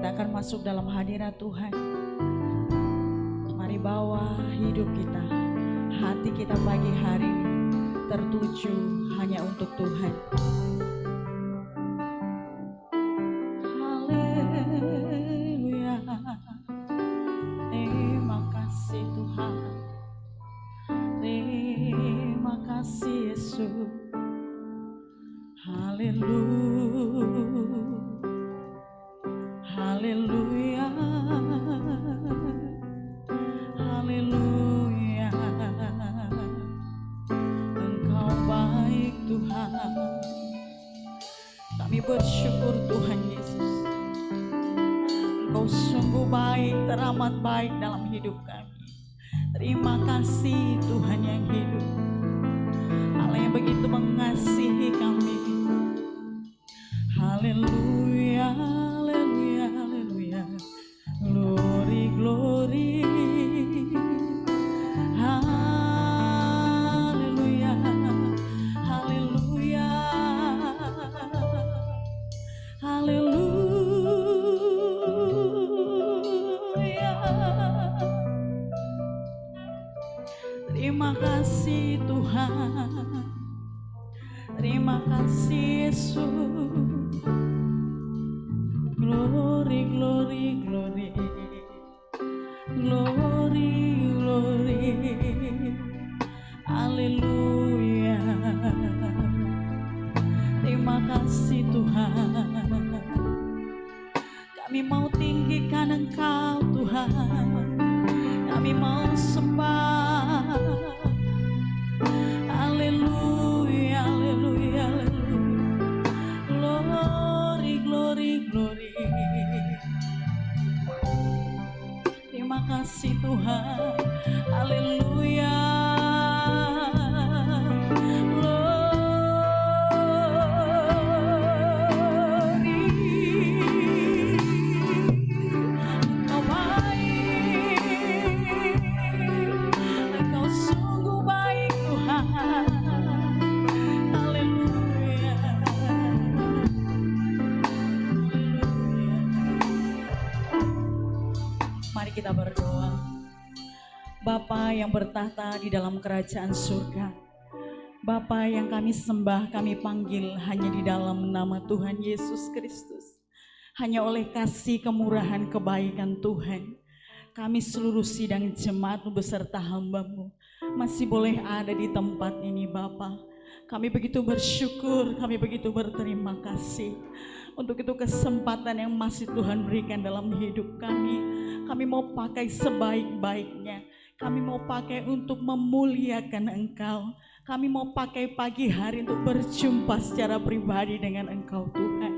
kita akan masuk dalam hadirat Tuhan. Mari bawa hidup kita, hati kita pagi hari ini tertuju hanya untuk Tuhan. Haleluya. Terima kasih Tuhan. Terima kasih Yesus. Haleluya. Haleluya. Haleluya. Engkau baik Tuhan. Kami bersyukur Tuhan Yesus. Engkau sungguh baik, teramat baik dalam hidup kami. Terima kasih Tuhan yang hidup, Allah yang begitu mengasihi kami. Haleluya, haleluya, haleluya. Glory, glory. Haleluya, haleluya. Haleluya. Terima kasih Tuhan. Terima kasih Yesus. Glory, glory, glory. Glory, glory. Haleluya. Terima kasih Tuhan. Kami mau tinggikan Engkau Tuhan. Kami mau sembah. Haleluya, haleluya, haleluya. Glory, glory, glory. Terima kasih Tuhan. Haleluya. Kita berdoa. Bapa yang bertahta di dalam kerajaan surga, Bapa yang kami sembah, kami panggil hanya di dalam nama Tuhan Yesus Kristus. Hanya oleh kasih, kemurahan, kebaikan Tuhan, kami seluruh sidang jemaat beserta hamba-Mu masih boleh ada di tempat ini Bapa. Kami begitu bersyukur, kami begitu berterima kasih untuk itu kesempatan yang masih Tuhan berikan dalam hidup kami. Kami mau pakai sebaik-baiknya. Kami mau pakai untuk memuliakan Engkau. Kami mau pakai pagi hari untuk berjumpa secara pribadi dengan Engkau Tuhan.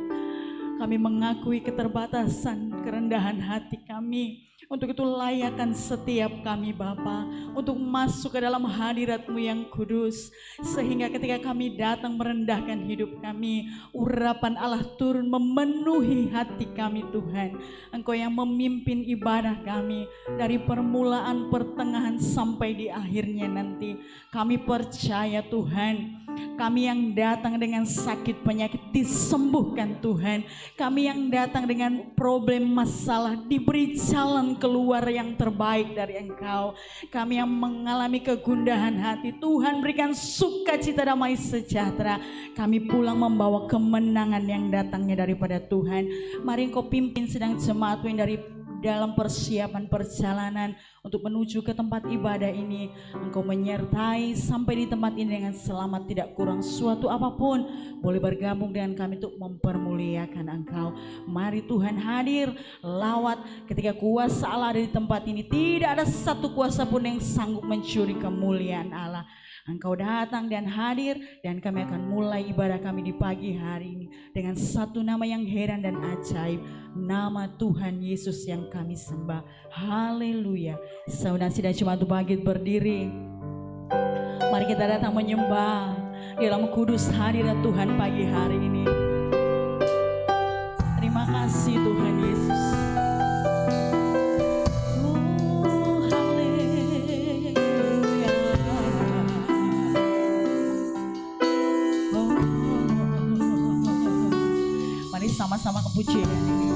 Kami mengakui keterbatasan, kerendahan hati kami. Untuk itu layakkan setiap kami Bapa untuk masuk ke dalam hadirat-Mu yang kudus. Sehingga ketika kami datang merendahkan hidup kami, urapan Allah turun memenuhi hati kami Tuhan. Engkau yang memimpin ibadah kami dari permulaan, pertengahan sampai di akhirnya nanti. Kami percaya Tuhan, kami yang datang dengan sakit penyakit disembuhkan Tuhan. Kami yang datang dengan problem masalah diberi jalan keluar yang terbaik dari Engkau. Kami yang mengalami kegundahan hati, Tuhan berikan sukacita damai sejahtera. Kami pulang membawa kemenangan yang datangnya daripada Tuhan. Mari Engkau pimpin sedang jemaat yang dari dalam persiapan perjalanan untuk menuju ke tempat ibadah ini. Engkau menyertai sampai di tempat ini dengan selamat, tidak kurang suatu apapun. Boleh bergabung dengan kami untuk mempermuliakan Engkau. Mari Tuhan hadir, lawat. Ketika kuasa Allah ada di tempat ini, tidak ada satu kuasa pun yang sanggup mencuri kemuliaan Allah. Engkau datang dan hadir, dan kami akan mulai ibadah kami di pagi hari ini dengan satu nama yang heran dan ajaib, nama Tuhan Yesus yang kami sembah. Haleluya. Saudara sidang jemaat bangkit berdiri. Mari kita datang menyembah di dalam kudus hadirat Tuhan pagi hari ini. Terima kasih Tuhan Yesus. Sama-sama kepujian ini.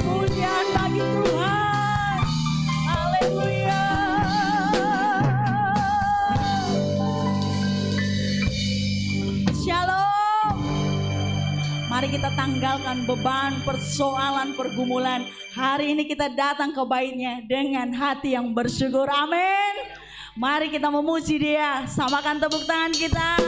kemuliaan bagi Tuhan. Haleluya. Shalom. Mari kita tanggalkan beban, persoalan, pergumulan. Hari ini kita datang ke baitnya dengan hati yang bersyukur. Amin. Mari kita memuji Dia. Samakan tepuk tangan kita.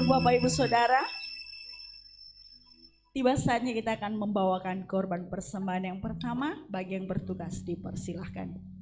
Bapak Ibu Saudara, tiba saatnya kita akan membawakan korban persembahan yang pertama. Bagi yang bertugas dipersilahkan.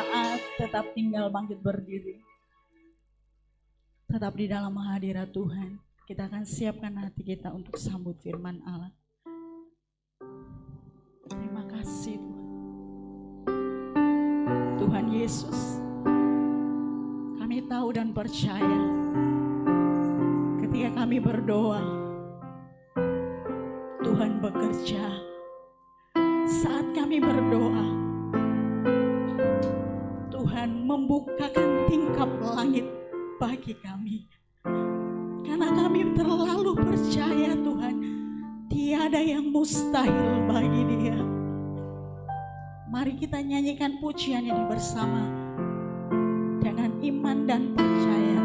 sesaat tetap tinggal bangkit berdiri. Tetap di dalam hadirat Tuhan. Kita akan siapkan hati kita untuk sambut firman Allah. Terima kasih Tuhan. Tuhan Yesus, kami tahu dan percaya ketika kami berdoa, Tuhan bekerja. Saat kami berdoa, Tuhan membukakan tingkap langit bagi kami. Karena kami terlalu percaya Tuhan, tiada yang mustahil bagi Dia. Mari kita nyanyikan pujian ini bersama dengan iman dan percaya.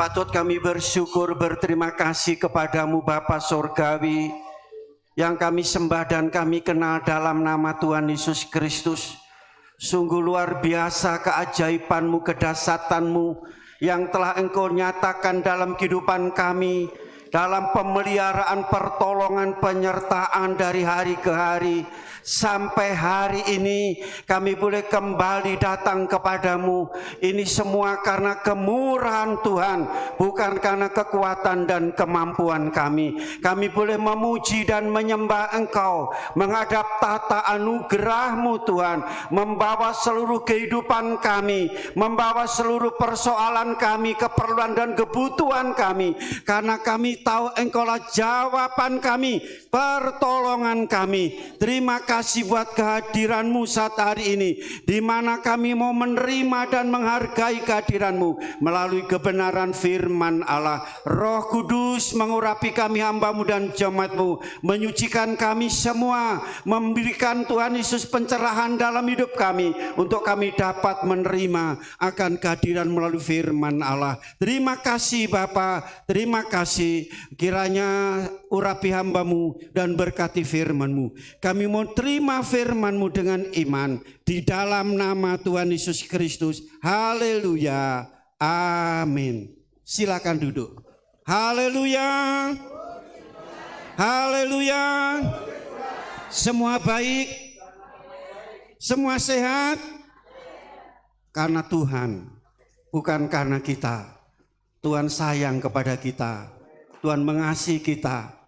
Patut kami bersyukur, berterima kasih kepadamu Bapa Sorgawi, yang kami sembah dan kami kenal dalam nama Tuhan Yesus Kristus. Sungguh luar biasa keajaiban-Mu, kedahsyatan-Mu yang telah Engkau nyatakan dalam kehidupan kami. dalam pemeliharaan, pertolongan, penyertaan dari hari ke hari. Sampai hari ini kami boleh kembali datang kepadamu. Ini semua karena kemurahan Tuhan, bukan karena kekuatan dan kemampuan kami. Kami boleh memuji dan menyembah Engkau, menghadap tata anugerah-Mu Tuhan, membawa seluruh kehidupan kami, membawa seluruh persoalan kami, keperluan dan kebutuhan kami. Karena kami tahu Engkaulah jawaban kami, pertolongan kami. Terima kasih buat kehadiran-Mu saat hari ini, di mana kami mau menerima dan menghargai kehadiran-Mu melalui kebenaran firman Allah. Roh Kudus mengurapi kami hamba-Mu dan jemaat-Mu, menyucikan kami semua, memberikan Tuhan Yesus pencerahan dalam hidup kami, untuk kami dapat menerima akan kehadiran melalui firman Allah. Terima kasih Bapa, terima kasih. Kiranya urapi hamba-Mu dan berkati firman-Mu. Kami mau terima firman-Mu dengan iman di dalam nama Tuhan Yesus Kristus. Haleluya. Amin. Silakan duduk. Haleluya. Haleluya. Semua baik. Semua sehat. Karena Tuhan, bukan karena kita. Tuhan sayang kepada kita. Tuhan mengasihi kita.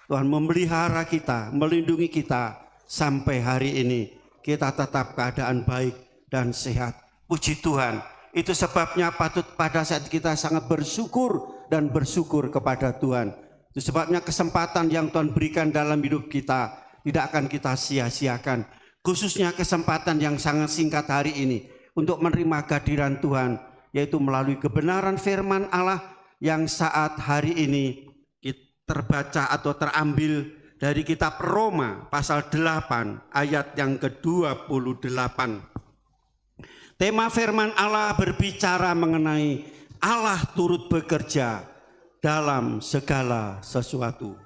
Tuhan memelihara kita, melindungi kita sampai hari ini. Kita tetap keadaan baik dan sehat. Puji Tuhan. Itu sebabnya patut pada saat kita sangat bersyukur dan bersyukur kepada Tuhan. Itu sebabnya kesempatan yang Tuhan berikan dalam hidup kita tidak akan kita sia-siakan. Khususnya kesempatan yang sangat singkat hari ini untuk menerima kehadiran Tuhan, yaitu melalui kebenaran firman Allah yang saat hari ini terbaca atau terambil dari kitab Roma pasal 8 ayat yang ke-28. Tema firman Allah berbicara mengenai Allah turut bekerja dalam segala sesuatu.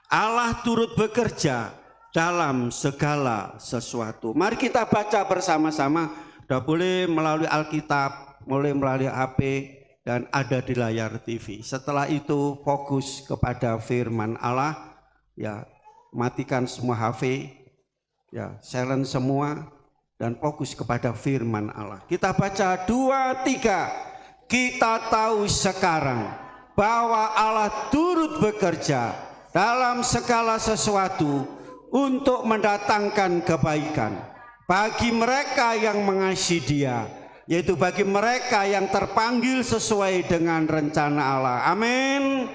Allah turut bekerja dalam segala sesuatu. Mari kita baca bersama-sama. Sudah boleh melalui Alkitab, boleh melalui HP, dan ada di layar TV. Setelah itu fokus kepada firman Allah, ya matikan semua HP, ya silent semua, dan fokus kepada firman Allah. Kita baca 2, 3. Kita tahu sekarang bahwa Allah turut bekerja dalam segala sesuatu untuk mendatangkan kebaikan bagi mereka yang mengasihi Dia, yaitu bagi mereka yang terpanggil sesuai dengan rencana Allah. Amin.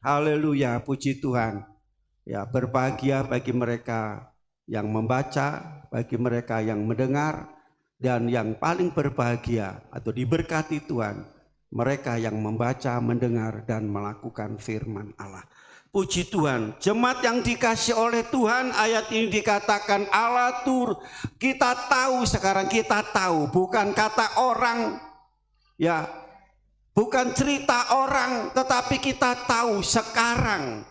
Haleluya, puji Tuhan. Ya, berbahagia bagi mereka yang membaca, bagi mereka yang mendengar, dan yang paling berbahagia atau diberkati Tuhan, mereka yang membaca, mendengar, dan melakukan firman Allah. Puji Tuhan, jemaat yang dikasih oleh Tuhan, ayat ini dikatakan Allah turut. Kita tahu sekarang, kita tahu, bukan kata orang, ya, bukan cerita orang, tetapi kita tahu sekarang.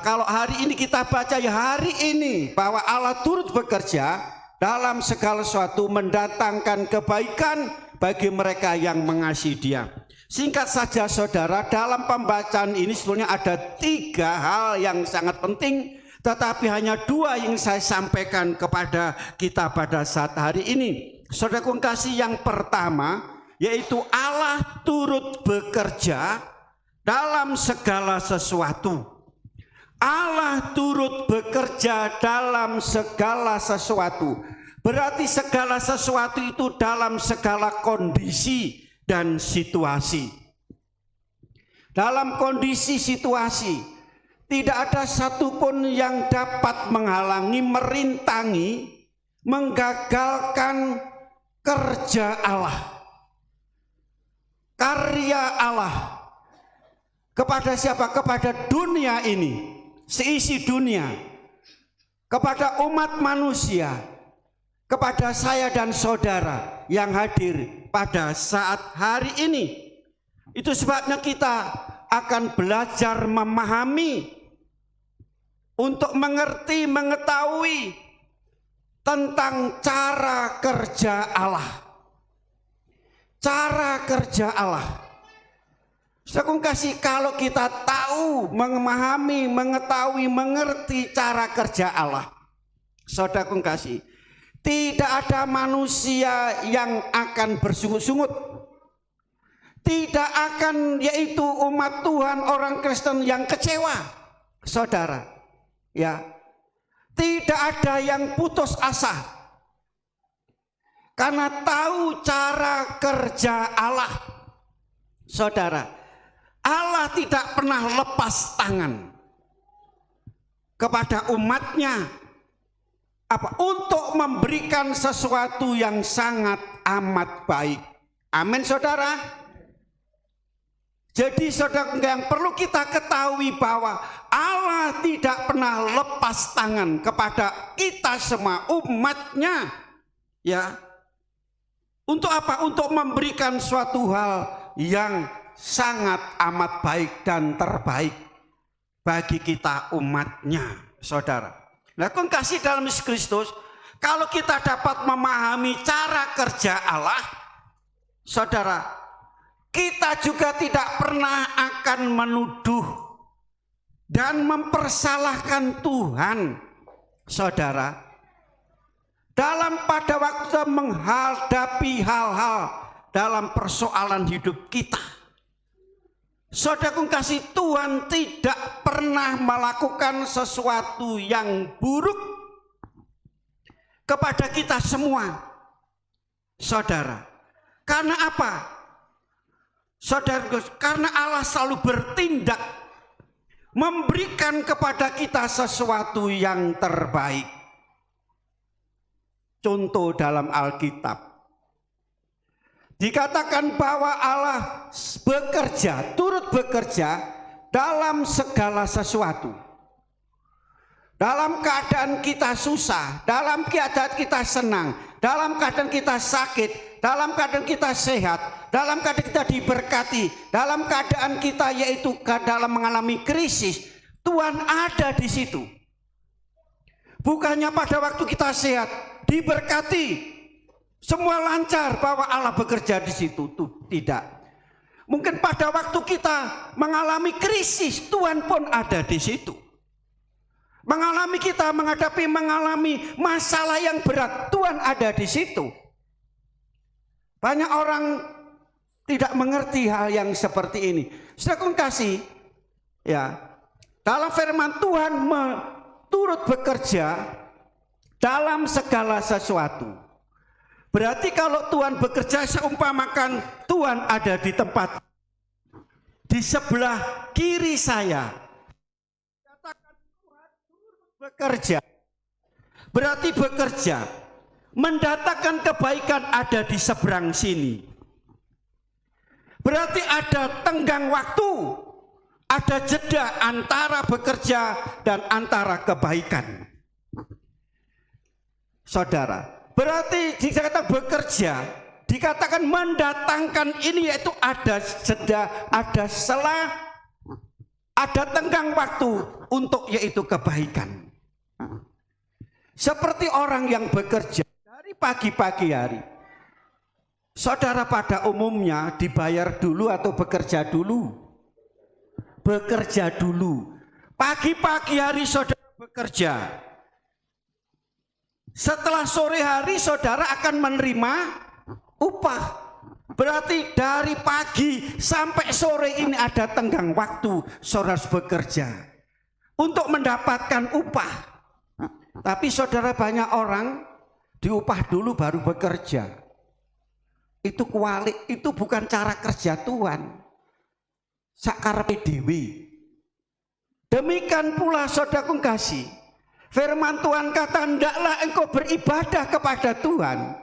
Kalau hari ini kita baca ya hari ini bahwa Allah turut bekerja dalam segala sesuatu mendatangkan kebaikan bagi mereka yang mengasihi Dia. Singkat saja saudara, dalam pembacaan ini sebenarnya ada 3 hal yang sangat penting, tetapi hanya 2 yang saya sampaikan kepada kita pada saat hari ini. Saudara kasih, yang pertama yaitu Allah turut bekerja dalam segala sesuatu. Allah turut bekerja dalam segala sesuatu. Berarti segala sesuatu itu dalam segala kondisi dan situasi. Dalam kondisi situasi, tidak ada satupun yang dapat menghalangi, merintangi, menggagalkan kerja Allah, karya Allah. Kepada siapa? Kepada dunia ini, seisi dunia, kepada umat manusia, kepada saya dan saudara yang hadir pada saat hari ini. Itu sebabnya kita akan belajar memahami, untuk mengerti, mengetahui tentang cara kerja Allah. Cara kerja Allah. Saudaraku kasih, kalau kita tahu, memahami, mengetahui, mengerti cara kerja Allah, saudaraku kasih, tidak ada manusia yang akan bersungut-sungut. Tidak akan, yaitu umat Tuhan, orang Kristen yang kecewa, saudara. Ya, tidak ada yang putus asa, karena tahu cara kerja Allah, saudara. Allah tidak pernah lepas tangan kepada umatnya untuk memberikan sesuatu yang sangat amat baik. Amin, saudara. Jadi saudara, yang perlu kita ketahui bahwa Allah tidak pernah lepas tangan kepada kita semua umatnya, ya. Untuk apa? Untuk memberikan suatu hal yang sangat amat baik dan terbaik bagi kita umatnya, saudara. Nah, kasih dalam Yesus Kristus, kalau kita dapat memahami cara kerja Allah, saudara, kita juga tidak pernah akan menuduh dan mempersalahkan Tuhan, saudara, dalam pada waktu menghadapi hal-hal dalam persoalan hidup kita. Saudaraku kasih, Tuhan tidak pernah melakukan sesuatu yang buruk kepada kita semua, saudara. Karena apa? Saudaraku, karena Allah selalu bertindak memberikan kepada kita sesuatu yang terbaik. Contoh dalam Alkitab, dikatakan bahwa Allah bekerja, turut bekerja dalam segala sesuatu. Dalam keadaan kita susah, dalam keadaan kita senang, dalam keadaan kita sakit, dalam keadaan kita sehat, dalam keadaan kita diberkati, dalam keadaan kita yaitu dalam mengalami krisis, Tuhan ada di situ. Bukannya pada waktu kita sehat, diberkati, semua lancar bahwa Allah bekerja di situ, tuh tidak. Mungkin pada waktu kita mengalami krisis, Tuhan pun ada di situ. Mengalami masalah yang berat, Tuhan ada di situ. Banyak orang tidak mengerti hal yang seperti ini. Saudaraku kasih, ya, dalam firman Tuhan turut bekerja dalam segala sesuatu. Berarti kalau Tuhan bekerja, seumpamakan Tuhan ada di tempat di sebelah kiri saya. Katakan Tuhan bekerja. Berarti bekerja mendatangkan kebaikan ada di seberang sini. Berarti ada tenggang waktu, ada jeda antara bekerja dan antara kebaikan. Saudara, berarti dikatakan bekerja, dikatakan mendatangkan ini, yaitu ada jeda, ada selah, ada tenggang waktu untuk yaitu kebaikan. Seperti orang yang bekerja dari pagi-pagi hari. Saudara, pada umumnya dibayar dulu atau bekerja dulu? Bekerja dulu. Pagi-pagi hari saudara bekerja. Setelah sore hari saudara akan menerima upah. Berarti dari pagi sampai sore ini ada tenggang waktu saudara harus bekerja untuk mendapatkan upah. Tapi saudara, banyak orang diupah dulu baru bekerja. Itu kualik, itu bukan cara kerja Tuhan. Sakarepe dhewe. Demikian pula saudaraku kasih, firman Tuhan kata, hendaklah engkau beribadah kepada Tuhan,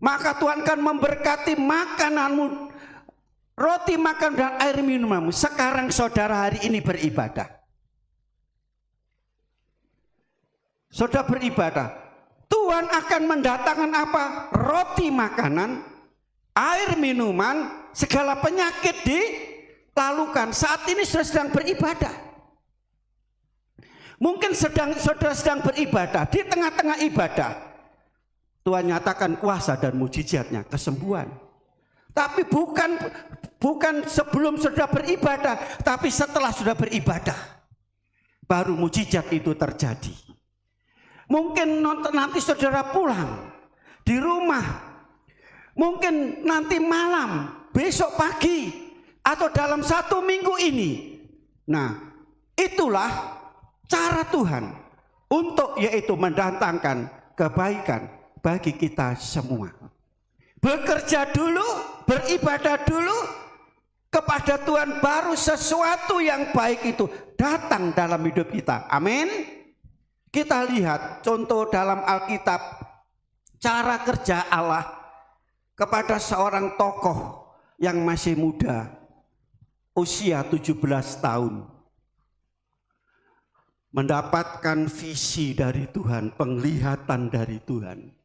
maka Tuhan akan memberkati makananmu, roti makan dan air minummu. Sekarang saudara hari ini beribadah, saudara beribadah, Tuhan akan mendatangkan apa? Roti makanan, air minuman, segala penyakit dilalukan. Saat ini sedang beribadah. Mungkin saudara sedang beribadah, di tengah-tengah ibadah Tuhan nyatakan kuasa dan mujizatnya, kesembuhan. Tapi bukan sebelum sudah beribadah, tapi setelah sudah beribadah baru mujizat itu terjadi. Mungkin nanti saudara pulang di rumah, mungkin nanti malam, besok pagi, atau dalam 1 minggu ini. Nah, itulah cara Tuhan untuk yaitu mendatangkan kebaikan bagi kita semua. Bekerja dulu, beribadah dulu kepada Tuhan, baru sesuatu yang baik itu datang dalam hidup kita. Amin. Kita lihat contoh dalam Alkitab cara kerja Allah kepada seorang tokoh yang masih muda, usia 17 tahun. Mendapatkan visi dari Tuhan, penglihatan dari Tuhan.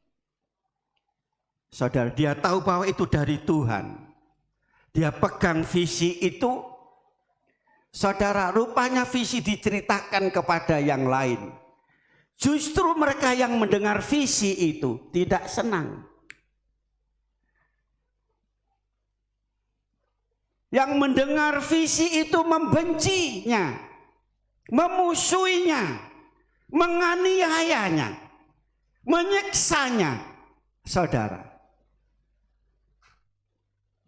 Saudara, dia tahu bahwa itu dari Tuhan. Dia pegang visi itu. Saudara, rupanya visi diceritakan kepada yang lain. Justru mereka yang mendengar visi itu tidak senang. Yang mendengar visi itu membencinya, memusuhinya, menganiayanya, menyiksanya, saudara.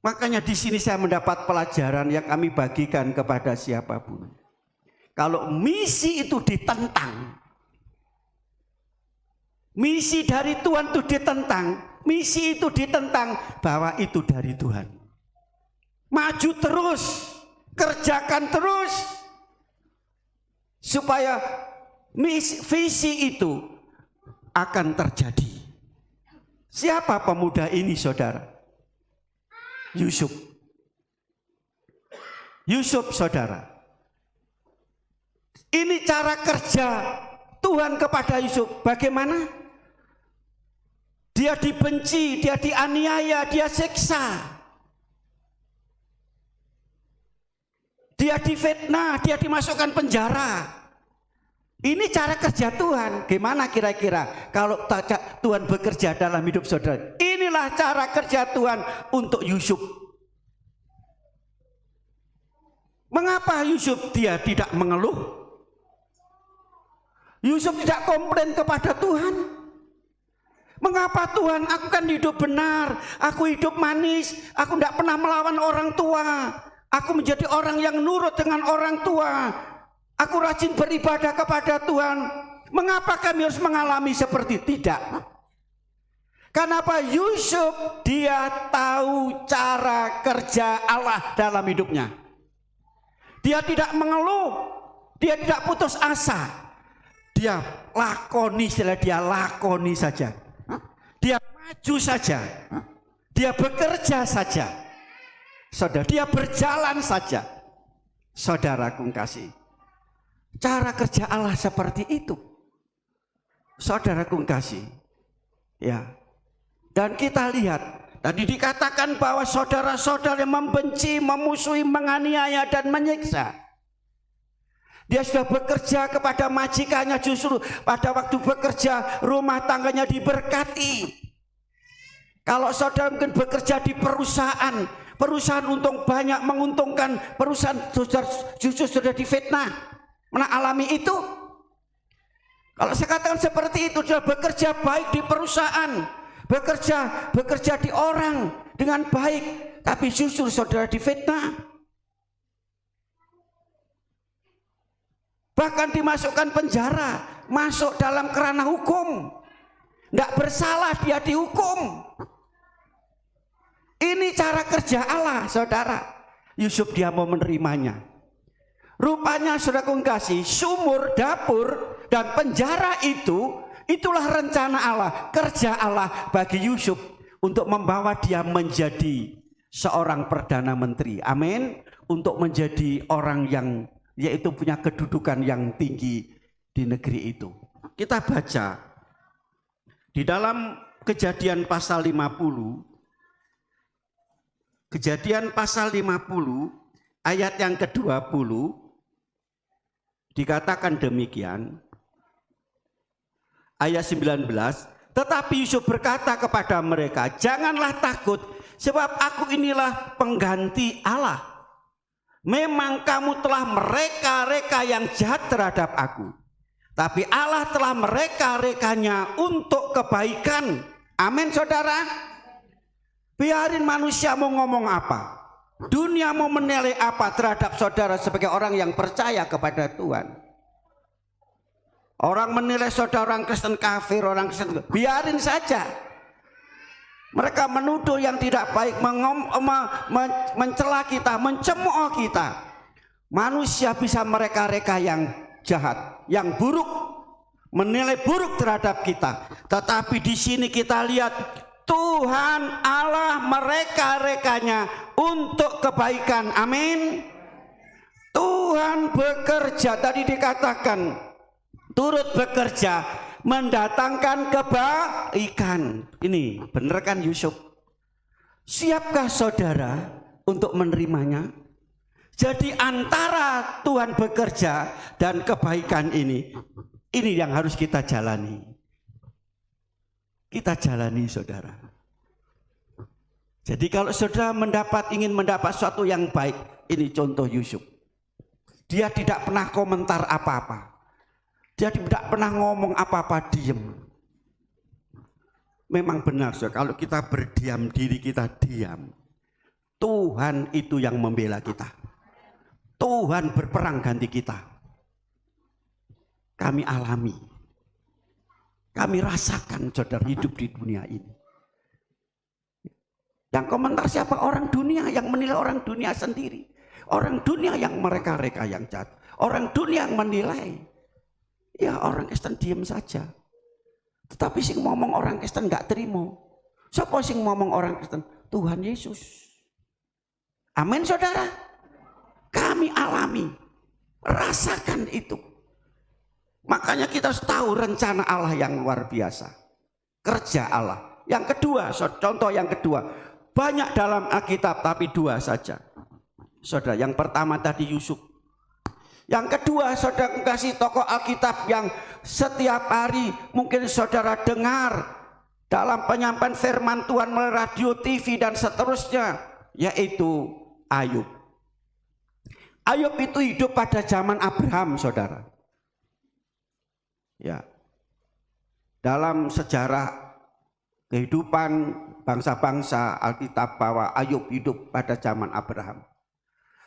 Makanya di sini saya mendapat pelajaran yang kami bagikan kepada siapapun. Kalau misi itu ditentang, misi dari Tuhan itu ditentang, misi itu ditentang bahwa itu dari Tuhan. Maju terus, kerjakan terus, supaya visi itu akan terjadi. Siapa pemuda ini, saudara? Yusuf. Yusuf, saudara. Ini cara kerja Tuhan kepada Yusuf. Bagaimana? Dia dibenci, dia dianiaya, dia siksa. Dia difitnah, dia dimasukkan penjara. Ini cara kerja Tuhan. Gimana kira-kira kalau Tuhan bekerja dalam hidup saudara? Inilah cara kerja Tuhan untuk Yusuf. Mengapa Yusuf dia tidak mengeluh? Yusuf tidak komplain kepada Tuhan. Mengapa Tuhan, aku kan hidup benar, aku hidup manis, aku tidak pernah melawan orang tua, aku menjadi orang yang nurut dengan orang tua, aku rajin beribadah kepada Tuhan. Mengapa kami harus mengalami seperti tidak? Kenapa Yusuf dia tahu cara kerja Allah dalam hidupnya. Dia tidak mengeluh, dia tidak putus asa. Dia lakoni, dia lakoni saja. Dia maju saja. Dia bekerja saja. Saudara, dia berjalan saja. Saudaraku kasih. Cara kerja Allah seperti itu. Saudaraku kasih. Ya. Dan kita lihat, tadi dikatakan bahwa saudara-saudara yang membenci, memusuhi, menganiaya dan menyiksa. Dia sudah bekerja kepada majikannya, justru pada waktu bekerja rumah tangganya diberkati. Kalau saudara mungkin bekerja di perusahaan, perusahaan untung banyak, menguntungkan, perusahaan justru sudah difitnah. Mana alami itu? Kalau saya katakan seperti itu, sudah bekerja baik di perusahaan, bekerja di orang dengan baik, tapi justru saudara difitnah. Bahkan dimasukkan penjara, masuk dalam kerana hukum. Tidak bersalah dia dihukum. Ini cara kerja Allah, saudara. Yusuf dia mau menerimanya. Rupanya saudara kasih, sumur, dapur, dan penjara itu, itulah rencana Allah, kerja Allah bagi Yusuf untuk membawa dia menjadi seorang perdana menteri. Amin. Untuk menjadi orang yang yaitu punya kedudukan yang tinggi di negeri itu. Kita baca di dalam Kejadian pasal 50, Kejadian pasal 50 ayat yang ke-20 dikatakan demikian. Ayat 19, tetapi Yusuf berkata kepada mereka, janganlah takut, sebab aku inilah pengganti Allah. Memang kamu telah mereka-reka yang jahat terhadap aku, tapi Allah telah mereka-rekanya untuk kebaikan. Amin saudara. Biarin manusia mau ngomong apa, dunia mau menilai apa terhadap saudara sebagai orang yang percaya kepada Tuhan. Orang menilai saudara orang Kristen kafir, orang Kristen, biarin saja. Mereka menuduh yang tidak baik, mencela kita, mencemooh kita. Manusia bisa mereka-reka yang jahat, yang buruk, menilai buruk terhadap kita. Tetapi di sini kita lihat Tuhan Allah mereka-rekanya untuk kebaikan. Amin. Tuhan bekerja, tadi dikatakan turut bekerja mendatangkan kebaikan. Ini benar kan Yusuf? Siapkah saudara untuk menerimanya? Jadi antara Tuhan bekerja dan kebaikan ini yang harus kita jalani. Kita jalani saudara. Jadi kalau saudara ingin mendapat sesuatu yang baik, ini contoh Yusuf. Dia tidak pernah komentar apa-apa. Dia tidak pernah ngomong apa-apa, diem. Memang benar saudara, kalau kita berdiam diri, kita diam, Tuhan itu yang membela kita. Tuhan berperang ganti kita. Kami alami, kami rasakan saudara hidup di dunia ini. Yang komentar siapa? Orang dunia yang menilai orang dunia sendiri. Orang dunia yang mereka-reka yang jahat. Orang dunia yang menilai. Ya orang Kristen diam saja. Tetapi sing ngomong orang Kristen nggak terima. Siapa sing ngomong orang Kristen? Tuhan Yesus. Amin saudara. Kami alami, rasakan itu. Makanya kita harus tahu rencana Allah yang luar biasa. Kerja Allah. Yang kedua, contoh yang kedua. Banyak dalam Alkitab tapi dua saja. Saudara, yang pertama tadi Yusuf. Yang kedua, saudara kasih tokoh Alkitab yang setiap hari mungkin saudara dengar dalam penyampaian firman Tuhan melalui radio, TV dan seterusnya, yaitu Ayub. Ayub itu hidup pada zaman Abraham, saudara. Ya. Dalam sejarah kehidupan bangsa-bangsa Alkitab bahwa Ayub hidup pada zaman Abraham.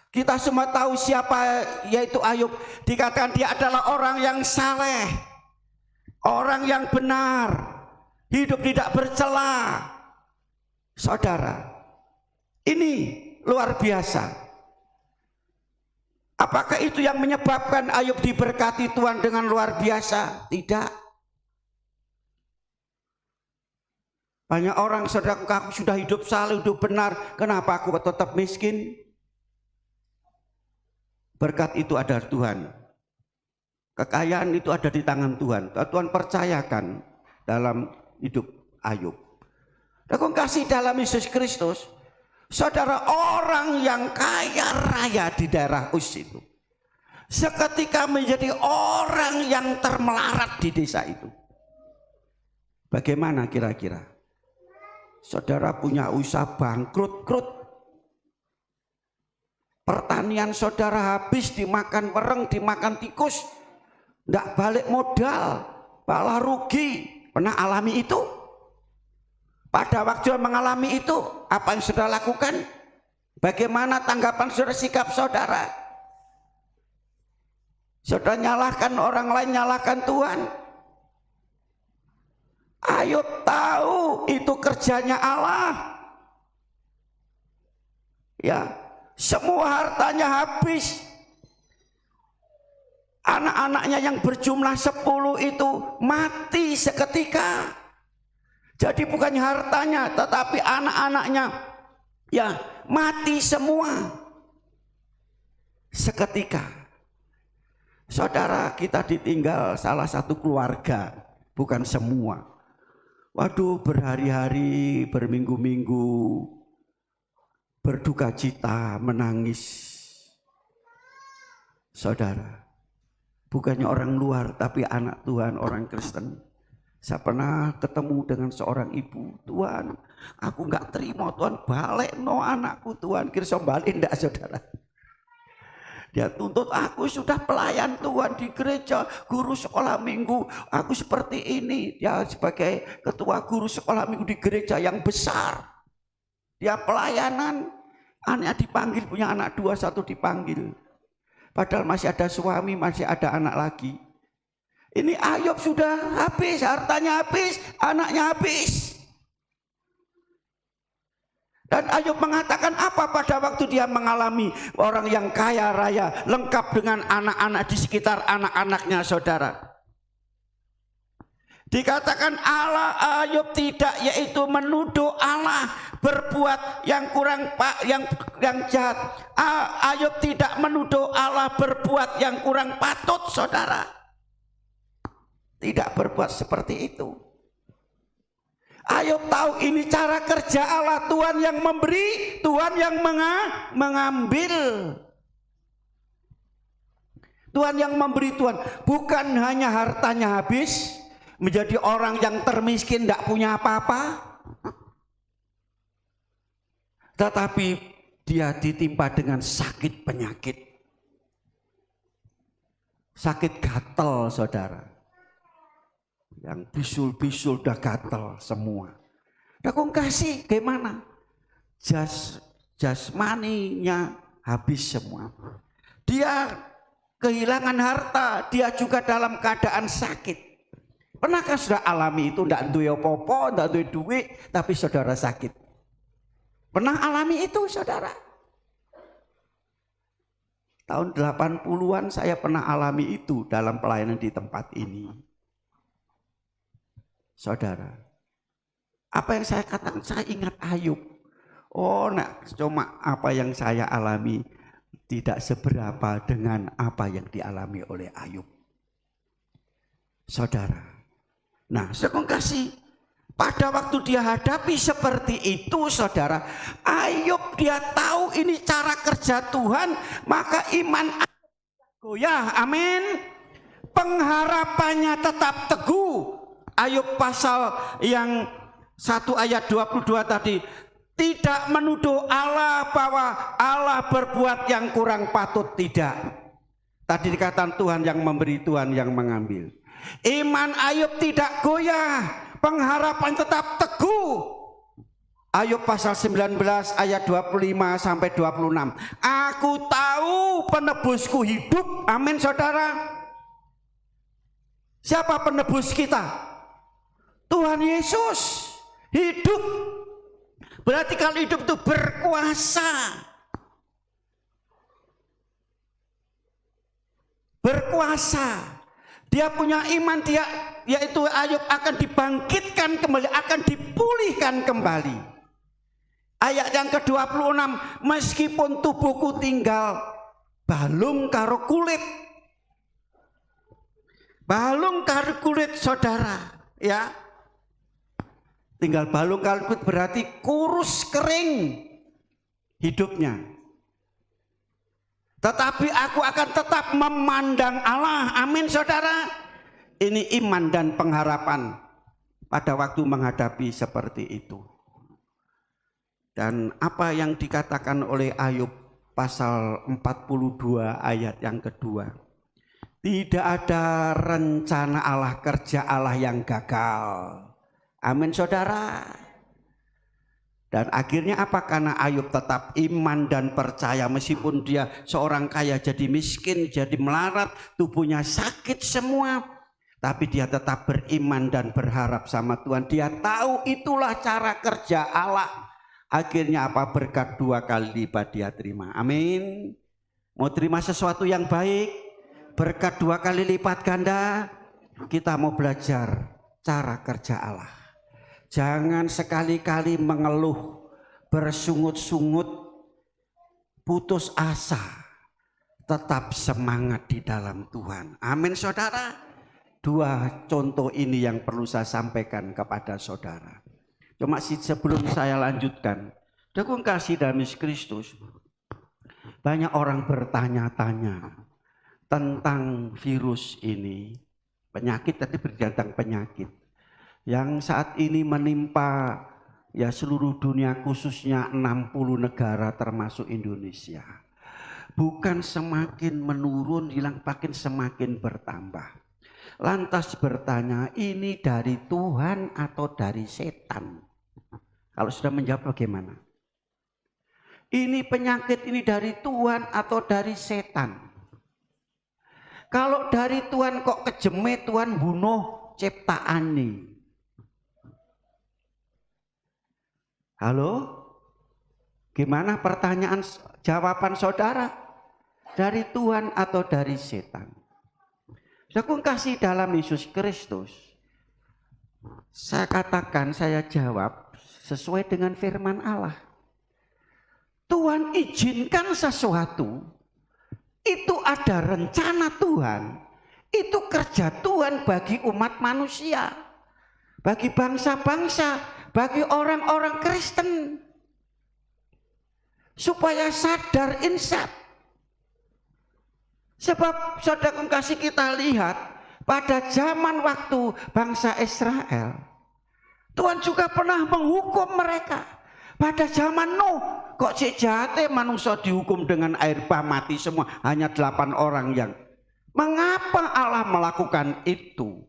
Kita semua tahu siapa yaitu Ayub. Dikatakan dia adalah orang yang saleh, orang yang benar, hidup tidak bercela. Saudara, ini luar biasa. Apakah itu yang menyebabkan Ayub diberkati Tuhan dengan luar biasa? Tidak. Banyak orang saudara, aku sudah hidup saleh, hidup benar, kenapa aku tetap miskin? Berkat itu ada Tuhan. Kekayaan itu ada di tangan Tuhan. Tuhan percayakan dalam hidup Ayub. Aku kasih dalam Yesus Kristus. Saudara, orang yang kaya raya di daerah Us itu seketika menjadi orang yang termelarat di desa itu. Bagaimana kira-kira? Saudara punya usaha bangkrut. Pertanian saudara habis dimakan wereng, dimakan tikus, tidak balik modal, malah rugi. Pernah alami itu? Pada waktu mengalami itu, apa yang saudara lakukan? Bagaimana tanggapan saudara, sikap saudara? Saudara nyalahkan orang lain, nyalahkan Tuhan? Ayub tahu itu kerjanya Allah. Ya. Semua hartanya habis. Anak-anaknya yang berjumlah 10 itu mati seketika. Jadi bukannya hartanya, tetapi anak-anaknya ya mati semua seketika. Saudara, kita ditinggal salah satu keluarga, bukan semua. Waduh, berhari-hari, berminggu-minggu, berduka cita, menangis. Saudara, bukannya orang luar tapi anak Tuhan, orang Kristen. Saya pernah ketemu dengan seorang ibu, Tuhan, aku nggak terima Tuhan, balik no anakku Tuhan. Kira balik enggak saudara? Dia tuntut, aku sudah pelayan Tuhan di gereja, guru sekolah minggu, aku seperti ini. Dia sebagai ketua guru sekolah minggu di gereja yang besar. Dia pelayanan, anaknya dipanggil, punya anak 2, 1 dipanggil. Padahal masih ada suami, masih ada anak lagi. Ini Ayub sudah habis, hartanya habis, anaknya habis. Dan Ayub mengatakan apa pada waktu dia mengalami orang yang kaya raya, lengkap dengan anak-anak di sekitar anak-anaknya saudara. Dikatakan Allah Ayub tidak, yaitu menuduh Allah berbuat yang kurang yang jahat. Ayub tidak menuduh Allah berbuat yang kurang patut saudara. Tidak berbuat seperti itu. Ayub tahu ini cara kerja Allah, Tuhan yang memberi, Tuhan yang mengambil. Tuhan yang memberi, Tuhan bukan hanya hartanya habis, menjadi orang yang termiskin, tidak punya apa-apa, tetapi dia ditimpa dengan sakit penyakit, sakit gatal saudara. Yang bisul-bisul udah gatal semua. Nah, kok kasih gimana? Jasmaninya habis semua. Dia kehilangan harta, dia juga dalam keadaan sakit. Pernahkah sudah alami itu? Tidak duwe apa-apa, tidak duwe duit, tapi saudara sakit. Pernah alami itu saudara? Tahun 80-an saya pernah alami itu dalam pelayanan di tempat ini. Saudara, apa yang saya katakan, saya ingat Ayub. Oh, nak, cuma apa yang saya alami tidak seberapa dengan apa yang dialami oleh Ayub. Saudara, nah, saya kasih pada waktu dia hadapi seperti itu, saudara, Ayub dia tahu ini cara kerja Tuhan, maka iman goyah, amin. Pengharapannya tetap teguh. Ayub pasal yang 1 ayat 22 tadi, tidak menuduh Allah bahwa Allah berbuat yang kurang patut, tidak. Tadi dikatakan Tuhan yang memberi, Tuhan yang mengambil. Iman Ayub tidak goyah, pengharapan tetap teguh. Ayub pasal 19 ayat 25 sampai 26. Aku tahu penebusku hidup, amin saudara. Siapa penebus kita? Tuhan Yesus hidup. Berarti kalau hidup itu berkuasa. Berkuasa. Dia punya iman, dia yaitu Ayub akan dibangkitkan kembali, akan dipulihkan kembali. Ayat yang ke-26, meskipun tubuhku tinggal balung karo kulit. Balung karo kulit saudara, ya. Tinggal balung kalkut berarti kurus kering hidupnya. Tetapi aku akan tetap memandang Allah. Amin saudara. Ini iman dan pengharapan pada waktu menghadapi seperti itu. Dan apa yang dikatakan oleh Ayub pasal 42 ayat yang kedua. Tidak ada rencana Allah, kerja Allah yang gagal. Amin saudara. Dan akhirnya apa? Karena Ayub tetap iman dan percaya, meskipun dia seorang kaya jadi miskin, jadi melarat, tubuhnya sakit semua, tapi dia tetap beriman dan berharap sama Tuhan. Dia tahu itulah cara kerja Allah. Akhirnya apa? Berkat 2 kali lipat dia terima. Amin. Mau terima sesuatu yang baik, berkat 2 kali lipat ganda, kita mau belajar cara kerja Allah. Jangan sekali-kali mengeluh, bersungut-sungut, putus asa. Tetap semangat di dalam Tuhan. Amin saudara. 2 contoh ini yang perlu saya sampaikan kepada saudara. Cuma sebelum saya lanjutkan, Dukung kasih dalam Yesus Kristus. Banyak orang bertanya-tanya tentang virus ini. Penyakit tadi berdatang penyakit. yang saat ini menimpa ya seluruh dunia, khususnya 60 negara termasuk Indonesia, bukan semakin menurun, hilang, makin semakin bertambah. Lantas bertanya, ini dari Tuhan atau dari setan? Kalau sudah menjawab bagaimana? Ini penyakit ini dari Tuhan atau dari setan? Kalau dari Tuhan kok kejeme Tuhan bunuh ciptaan nih? Halo? Gimana pertanyaan jawaban saudara? Dari Tuhan atau dari setan? Aku kasih dalam Yesus Kristus. Saya katakan, saya jawab sesuai dengan firman Allah. Tuhan izinkan sesuatu, itu ada rencana Tuhan, itu kerja Tuhan bagi umat manusia, bagi bangsa-bangsa, bagi orang-orang Kristen, supaya sadar insaf. Sebab saudara kasih kita lihat pada zaman waktu bangsa Israel, Tuhan juga pernah menghukum mereka. Pada zaman Nuh, kok cek jate manusia dihukum dengan air bah mati semua, hanya 8 orang yang. Mengapa Allah melakukan itu?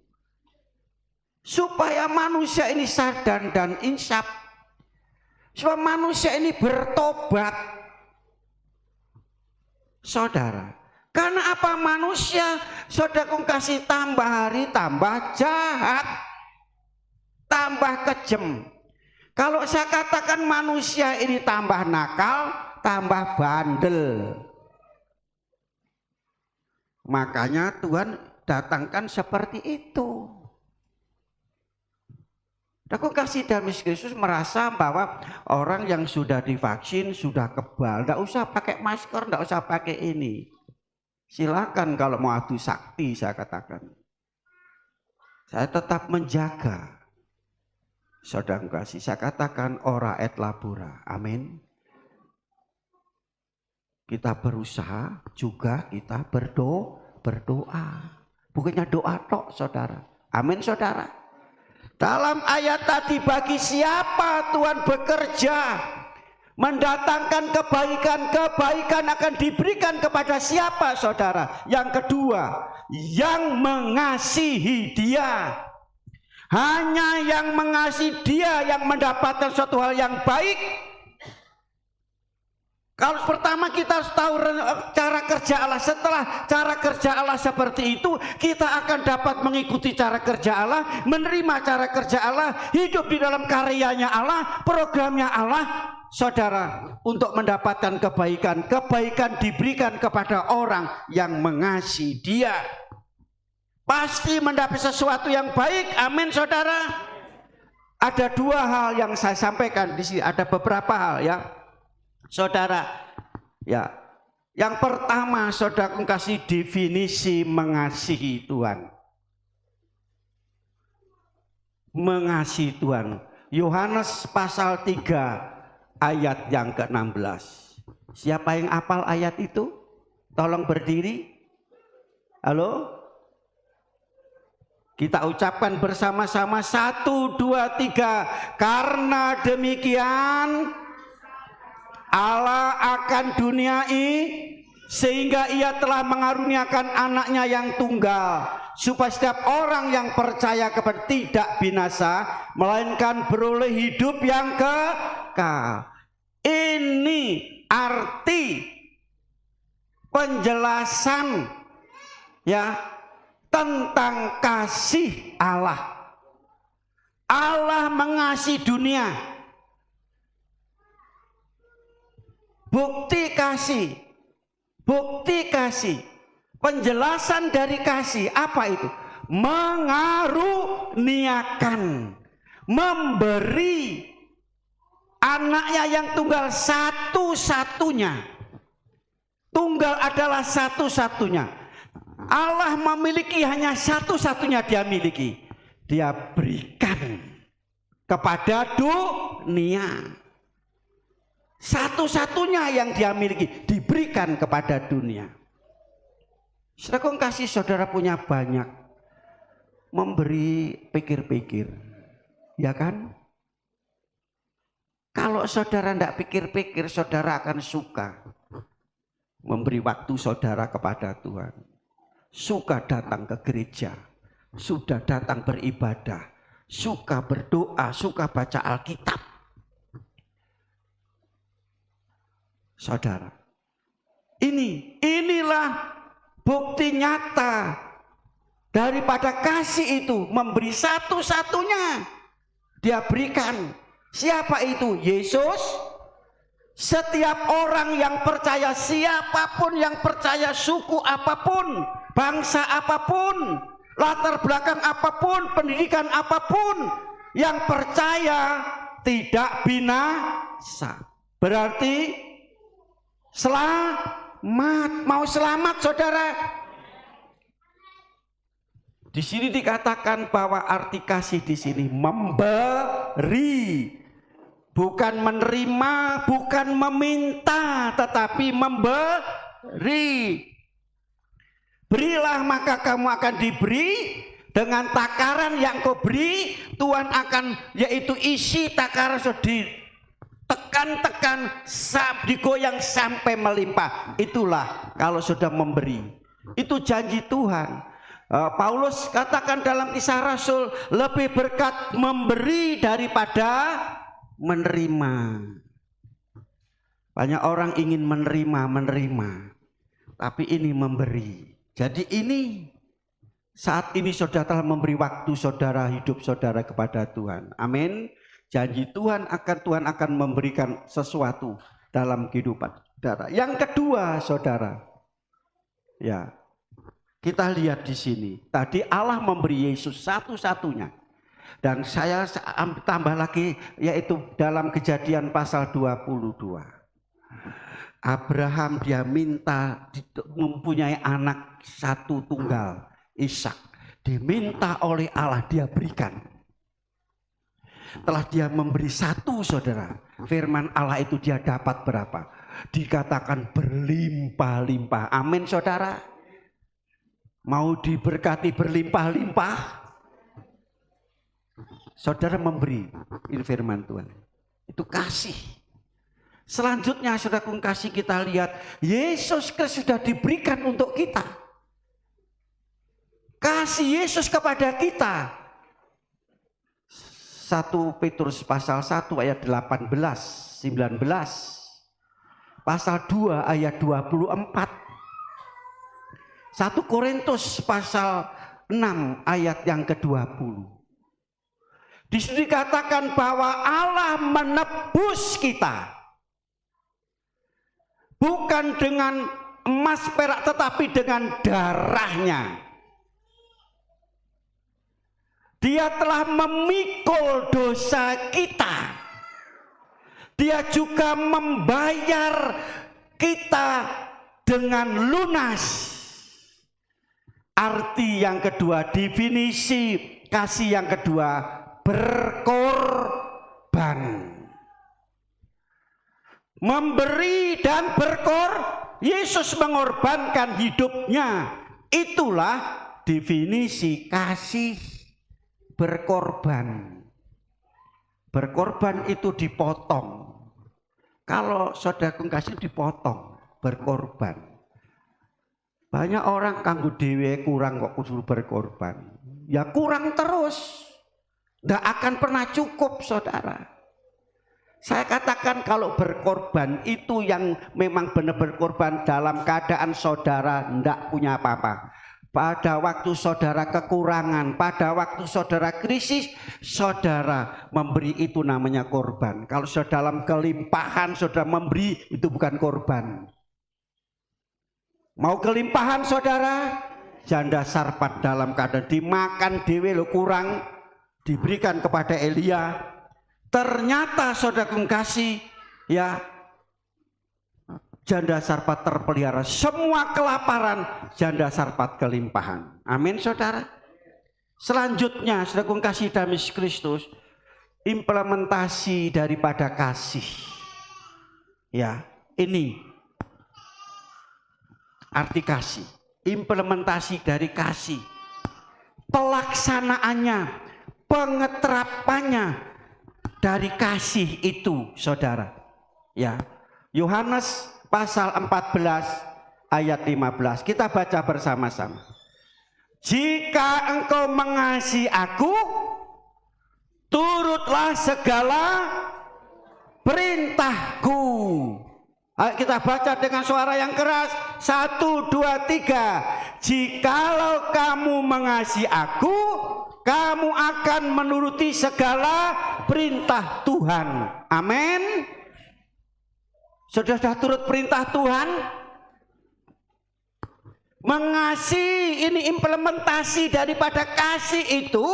Supaya manusia ini sadar dan insaf. Supaya manusia ini bertobat. Saudara, karena apa? Manusia, saudara kasih tambah hari tambah jahat, tambah kejem. Kalau saya katakan manusia ini tambah nakal, tambah bandel. Makanya Tuhan datangkan seperti itu. Aku kasih dalam Yesus merasa bahwa orang yang sudah divaksin, sudah kebal, tidak usah pakai masker, tidak usah pakai ini. Silakan kalau mau adu sakti, saya katakan. Saya tetap menjaga. Saudara kasih, saya katakan ora et labora. Amin. Kita berusaha juga kita berdoa. Bukannya doa tok, saudara. Amin, saudara. Dalam ayat tadi, bagi siapa Tuhan bekerja mendatangkan kebaikan, kebaikan akan diberikan kepada siapa, saudara? Yang kedua, yang mengasihi Dia. Hanya yang mengasihi Dia yang mendapatkan suatu hal yang baik. Kalau pertama kita harus tahu cara kerja Allah. Setelah cara kerja Allah seperti itu, kita akan dapat mengikuti cara kerja Allah, menerima cara kerja Allah, hidup di dalam karyanya Allah, programnya Allah. Saudara, untuk mendapatkan kebaikan, kebaikan diberikan kepada orang yang mengasihi Dia. Pasti mendapat sesuatu yang baik. Amin, saudara. Ada 2 hal yang saya sampaikan di sini. Ada beberapa hal ya, saudara. Ya, yang pertama, saudara kasih definisi mengasihi Tuhan. Mengasihi Tuhan. Yohanes pasal 3 ayat yang ke-16. Siapa yang hafal ayat itu? Tolong berdiri. Halo? Kita ucapkan bersama-sama 1, 2, 3. Karena demikian Allah akan dunia ini sehingga Ia telah mengaruniakan anaknya yang tunggal, supaya setiap orang yang percaya kepada tidak binasa, melainkan beroleh hidup yang kekal. Ini arti penjelasan ya tentang kasih Allah. Allah mengasihi dunia. Bukti kasih. Bukti kasih. Penjelasan dari kasih apa itu? Mengaruniakan, memberi anaknya yang tunggal satu-satunya. Tunggal adalah satu-satunya. Allah memiliki hanya satu-satunya Dia miliki. Dia berikan kepada dunia. Satu-satunya yang Dia miliki diberikan kepada dunia. Saudara kasih, saudara punya banyak, memberi pikir-pikir. ya kan? Kalau saudara tidak pikir-pikir, saudara akan suka memberi waktu saudara kepada Tuhan. Suka datang ke gereja, sudah datang beribadah, suka berdoa, suka baca Alkitab. Saudara, inilah bukti nyata daripada kasih itu, memberi satu-satunya dia berikan. Siapa itu? Yesus. Setiap orang yang percaya, siapapun yang percaya, suku apapun, bangsa apapun, latar belakang apapun, pendidikan apapun, yang percaya tidak binasa. Berarti selamat. Mau selamat saudara? Di sini dikatakan bahwa arti kasih di sini memberi, bukan menerima, bukan meminta, tetapi memberi. Berilah maka kamu akan diberi, dengan takaran yang kau beri Tuhan akan, yaitu isi takaran sudah tekan-tekan, digoyang sampai melimpah. Itulah kalau sudah memberi. Itu janji Tuhan. Paulus katakan dalam Kisah Rasul, lebih berkat memberi daripada menerima. Banyak orang ingin menerima, tapi ini memberi. Jadi ini, saat ini saudara telah memberi waktu saudara, hidup saudara kepada Tuhan. Amin. Janji Tuhan akan memberikan sesuatu dalam kehidupan saudara. Yang kedua saudara, ya, kita lihat di sini. Tadi Allah memberi Yesus satu-satunya. Dan saya tambah lagi, yaitu dalam Kejadian pasal 22. Abraham dia minta mempunyai anak satu tunggal, Ishak. Diminta oleh Allah, dia berikan. Telah dia memberi satu saudara, firman Allah itu dia dapat berapa? Dikatakan berlimpah-limpah. Amin saudara. Mau diberkati berlimpah-limpah, saudara memberi. Ini firman Tuhan. Itu kasih. Selanjutnya saudara kasih, kita lihat Yesus Kristus sudah diberikan untuk kita. Kasih Yesus kepada kita. 1 Petrus pasal 1 ayat 18, 19. Pasal 2 ayat 24. 1 Korintus pasal 6 ayat yang ke-20. Di situ dikatakan bahwa Allah menebus kita. Bukan dengan emas perak, tetapi dengan darahnya. Dia telah memikul dosa kita. Dia juga membayar kita dengan lunas. Arti yang kedua, definisi kasih yang kedua, berkorban. Memberi dan Yesus mengorbankan hidupnya. Itulah definisi kasih, berkorban. Berkorban itu dipotong. Kalau saudara kasih dipotong, berkorban. Banyak orang kanggo dhewe kurang kok kudu berkorban. Ya kurang terus. Nggak akan pernah cukup saudara. Saya katakan kalau berkorban itu yang memang benar berkorban dalam keadaan saudara nggak punya apa-apa. Pada waktu saudara kekurangan, pada waktu saudara krisis, saudara memberi, itu namanya korban. Kalau saudara dalam kelimpahan saudara memberi, itu bukan korban. Mau kelimpahan saudara, janda sarpat dalam keadaan dimakan dewe lo kurang, diberikan kepada Elia. Ternyata saudara kasih, ya, janda sarpat terpelihara. Semua kelaparan, janda sarpat kelimpahan. Amin saudara. Selanjutnya saudara kasih dalam Yesus Kristus, implementasi daripada kasih. Ya, ini arti kasih, implementasi dari kasih, pelaksanaannya, pengeterapannya dari kasih itu, saudara. Ya, Yohanes pasal 14 ayat 15. Kita baca bersama-sama. Jika engkau mengasihi aku, turutlah segala perintahku. Ayo kita baca dengan suara yang keras. 1, 2, 3. Jikalau kamu mengasihi aku, kamu akan menuruti segala perintah Tuhan. Amin. Sudah turut perintah Tuhan? Mengasihi, ini implementasi daripada kasih itu,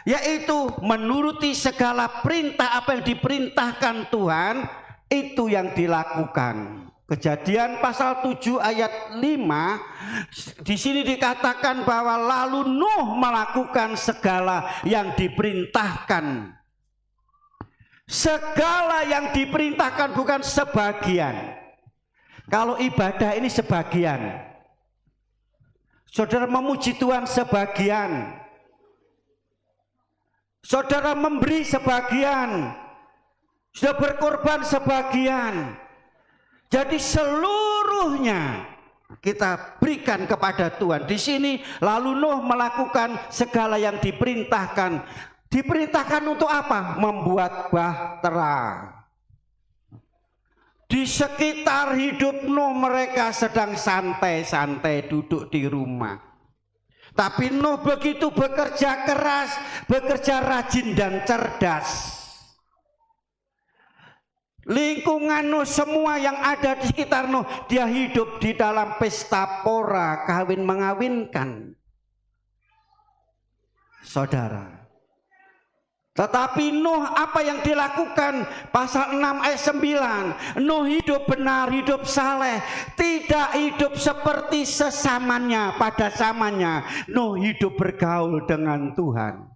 yaitu menuruti segala perintah apa yang diperintahkan Tuhan, itu yang dilakukan. Kejadian pasal 7 ayat 5, di sini dikatakan bahwa lalu Nuh melakukan segala yang diperintahkan. Segala yang diperintahkan, bukan sebagian. Kalau ibadah ini sebagian. Saudara memuji Tuhan sebagian. Saudara memberi sebagian. Sudah berkorban sebagian. Jadi seluruhnya kita berikan kepada Tuhan. Di sini lalu Nuh melakukan segala yang diperintahkan. Diperintahkan untuk apa? Membuat bahtera. Di sekitar hidup Nuh mereka sedang santai-santai duduk di rumah. Tapi Nuh begitu bekerja keras, bekerja rajin dan cerdas. Lingkungan Nuh, semua yang ada di sekitar Nuh, dia hidup di dalam pesta pora, kawin mengawinkan. Saudara. Tetapi Nuh apa yang dilakukan? Pasal 6 ayat 9. Nuh hidup benar, hidup saleh, tidak hidup seperti sesamanya pada zamannya. Nuh hidup bergaul dengan Tuhan.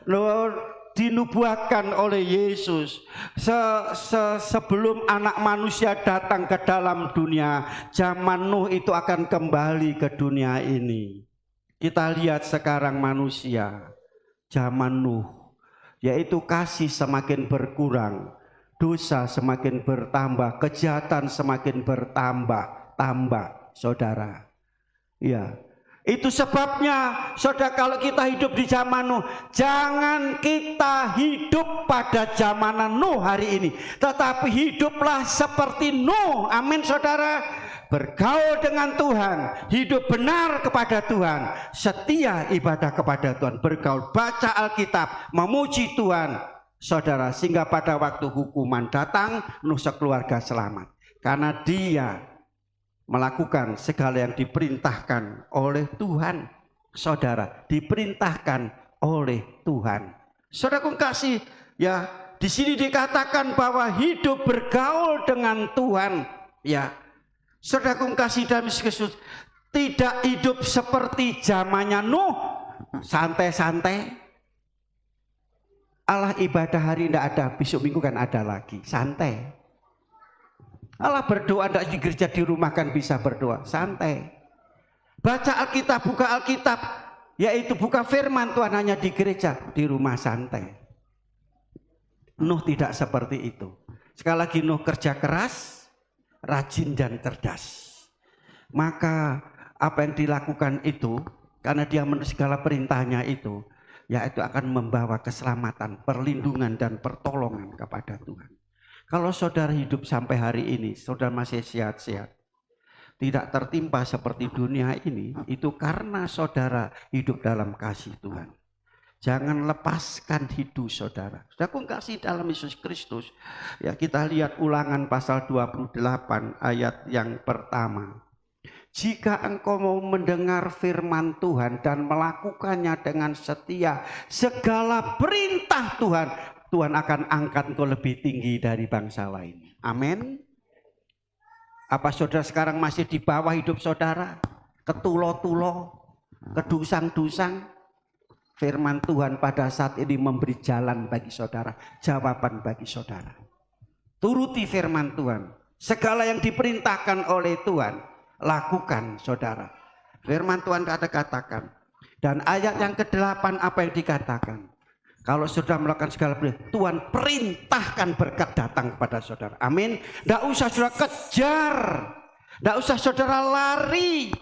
Nuh dinubuatkan oleh Yesus sebelum anak manusia datang ke dalam dunia, zaman Nuh itu akan kembali ke dunia ini. Kita lihat sekarang manusia, zaman Nuh, yaitu kasih semakin berkurang, dosa semakin bertambah, kejahatan semakin bertambah, saudara. Ya, itu sebabnya, saudara, kalau kita hidup di zaman Nuh, jangan kita hidup pada zaman Nuh hari ini, tetapi hiduplah seperti Nuh. Amin, saudara. Bergaul dengan Tuhan, hidup benar kepada Tuhan, setia ibadah kepada Tuhan, bergaul, baca Alkitab, memuji Tuhan, saudara, sehingga pada waktu hukuman datang, Nuh sekeluarga selamat, karena dia melakukan segala yang diperintahkan oleh Tuhan. Saudara, diperintahkan oleh Tuhan. Saudara kasih, ya, di sini dikatakan bahwa hidup bergaul dengan Tuhan, ya. Saudara kasih dalam Kristus, tidak hidup seperti zamannya Nuh, santai-santai. Allah ibadah hari tidak ada, besok minggu kan ada lagi, santai. Allah berdoa tidak di gereja, di rumah kan bisa berdoa, santai. Baca Alkitab, buka Alkitab, yaitu buka firman Tuhan hanya di gereja, di rumah santai. Nuh tidak seperti itu. Sekali lagi Nuh kerja keras, rajin dan cerdas. Maka apa yang dilakukan itu, karena dia menurut segala perintahnya itu, yaitu akan membawa keselamatan, perlindungan dan pertolongan kepada Tuhan. Kalau saudara hidup sampai hari ini, saudara masih sehat-sehat, tidak tertimpa seperti dunia ini, itu karena saudara hidup dalam kasih Tuhan. Jangan lepaskan hidup saudara. Saudara kasih dalam Yesus Kristus. Ya, kita lihat Ulangan pasal 28 ayat yang pertama. Jika engkau mau mendengar firman Tuhan dan melakukannya dengan setia, segala perintah Tuhan, Tuhan akan angkat engkau lebih tinggi dari bangsa lain. Amin. Apa saudara sekarang masih di bawah hidup saudara? Ketulo-tulo, kedusang-dusang? Firman Tuhan pada saat ini memberi jalan bagi saudara, jawaban bagi saudara. Turuti firman Tuhan. Segala yang diperintahkan oleh Tuhan, lakukan saudara. Firman Tuhan ada katakan, Dan ayat yang ke-8 apa yang dikatakan? Kalau saudara melakukan segala perintah, Tuhan perintahkan berkat datang kepada saudara. Amin. Tidak usah saudara kejar, tidak usah saudara lari.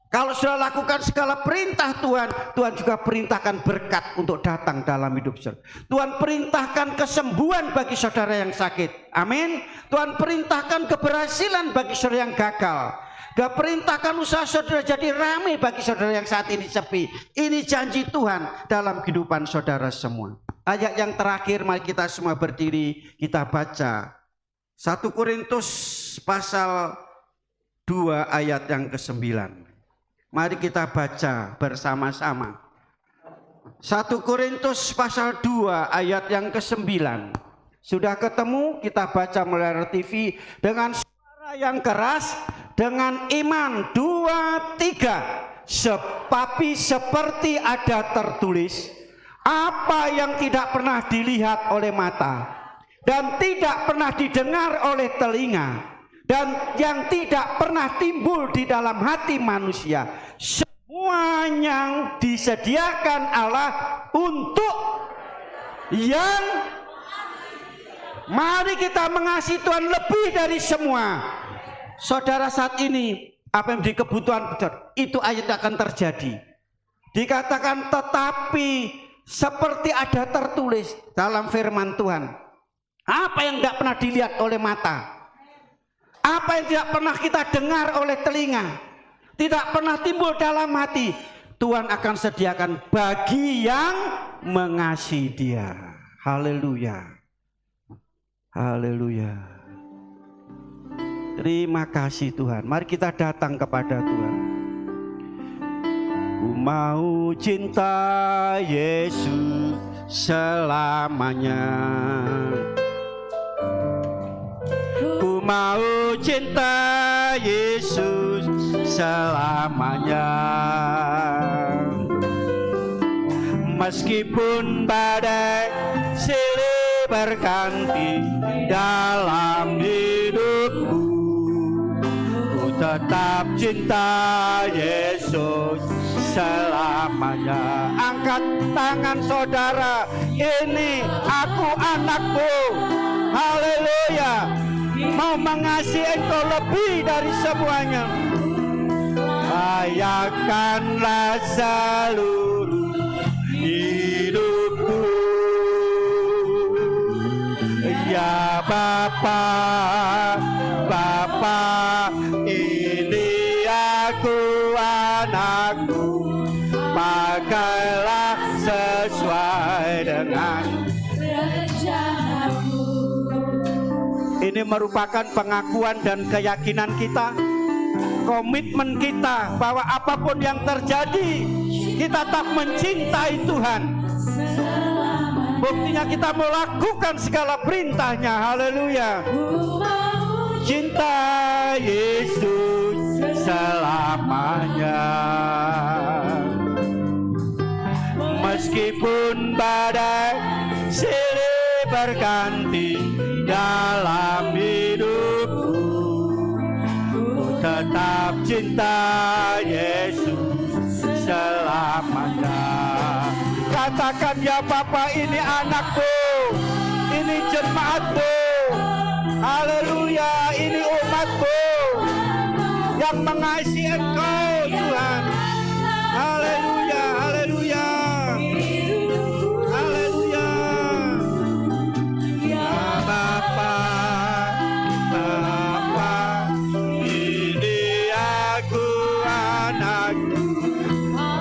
Kalau saudara lakukan segala perintah Tuhan, Tuhan juga perintahkan berkat untuk datang dalam hidup saudara. Tuhan perintahkan kesembuhan bagi saudara yang sakit. Amin. Tuhan perintahkan keberhasilan bagi saudara yang gagal. Gak perintahkan usaha saudara jadi ramai bagi saudara yang saat ini sepi. Ini janji Tuhan dalam kehidupan saudara semua. Ayat yang terakhir, mari kita semua berdiri, kita baca 1 Korintus pasal 2 ayat yang ke-9. Mari kita baca bersama-sama. 1 Korintus pasal 2 ayat yang ke-9. Sudah ketemu? Kita baca melalui TV dengan suara yang keras, dengan iman. 2, 3. Tapi seperti ada tertulis, apa yang tidak pernah dilihat oleh mata dan tidak pernah didengar oleh telinga dan yang tidak pernah timbul di dalam hati manusia, semua yang disediakan Allah untuk yang, mari kita mengasihi Tuhan lebih dari semua. Saudara, saat ini apa yang menjadi kebutuhan itu ayat akan terjadi. Dikatakan tetapi seperti ada tertulis dalam firman Tuhan, apa yang tidak pernah dilihat oleh mata, apa yang tidak pernah kita dengar oleh telinga, tidak pernah timbul dalam hati, Tuhan akan sediakan bagi yang mengasihi Dia. Haleluya. Haleluya. Terima kasih Tuhan. Mari kita datang kepada Tuhan. Ku mau cinta Yesus selamanya. Ku mau cinta Yesus selamanya. Meskipun badai silih berganti dalam hidupku, ku tetap cinta Yesus selamanya. Angkat tangan saudara, ini aku anakmu. Haleluya. Mau mengasihi engkau lebih dari semuanya. Layakanlah seluruh hidupku, ya Bapa, Bapa, ini aku anakmu, pakailah sesuai dengan rencanamu. Ini merupakan pengakuan dan keyakinan kita, komitmen kita bahwa apapun yang terjadi, kita tetap mencintai Tuhan. Buktinya kita melakukan segala perintahnya. Haleluya. Cinta Yesus selamanya. Meskipun badai silih berganti dalam hidupku, ku tetap cinta Yesus selamanya. Katakan, ya Bapa, ini anakku, ini jemaatmu. Haleluya, ini umatmu yang mengasihi engkau Tuhan. Haleluya, haleluya, haleluya. Ya Bapa, Bapa, ini aku anakku,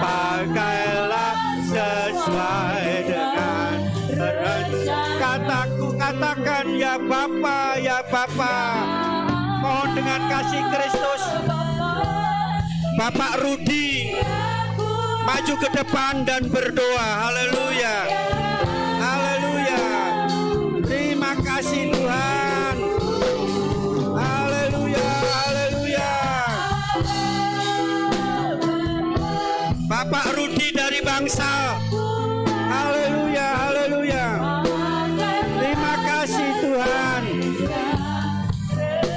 pakailah sesuai dengan rencana. Katakan, ya Bapa, ya Bapa. Mohon dengan kasih Kristus, Bapak Rudi maju ke depan dan berdoa. Haleluya, haleluya. Terima kasih Tuhan. Haleluya, haleluya. Bapak Rudi dari Bangsal. Haleluya, haleluya. Terima kasih Tuhan.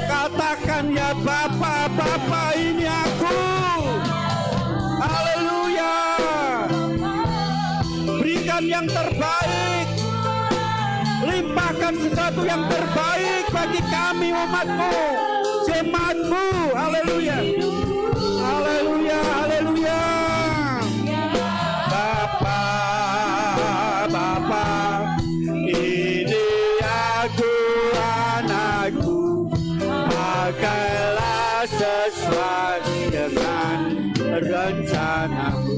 Katakan, ya Bapa, Bapa, ini aku. Haleluya. yang terbaik. Limpahkan sesuatu yang terbaik bagi kami umat-Mu, jemaat-Mu. Haleluya. Haleluya, haleluya. Bapa, Bapa, ini aku anakku, pakailah sesuai dengan rencana-Mu.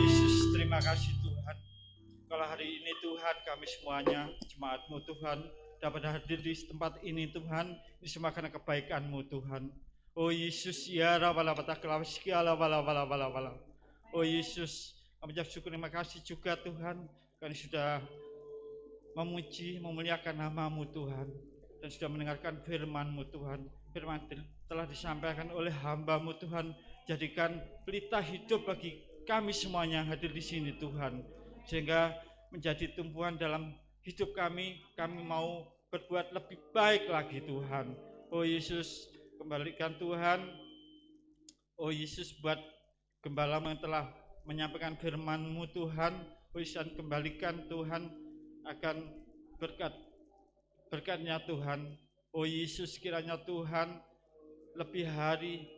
Yesus, terima kasih Tuhan. Kalau hari ini Tuhan, kami semuanya jemaat-Mu Tuhan dapat hadir di tempat ini Tuhan, ini semua karena kebaikan-Mu Tuhan. Oh Yesus, ya oh Yesus, kami ucap syukur, terima kasih juga Tuhan, kami sudah memuji, memuliakan nama-Mu Tuhan, dan sudah mendengarkan firman-Mu Tuhan. Firman telah disampaikan oleh hamba-Mu Tuhan, jadikan pelita hidup bagi kami semuanya yang hadir di sini Tuhan, sehingga menjadi tumpuan dalam hidup kami mau berbuat lebih baik lagi Tuhan. Oh Yesus, kembalikan Tuhan, oh Yesus, buat gembala yang telah menyampaikan firman-Mu Tuhan, oh Yesus, kembalikan Tuhan akan berkatnya Tuhan. Oh Yesus, kiranya Tuhan lebih hari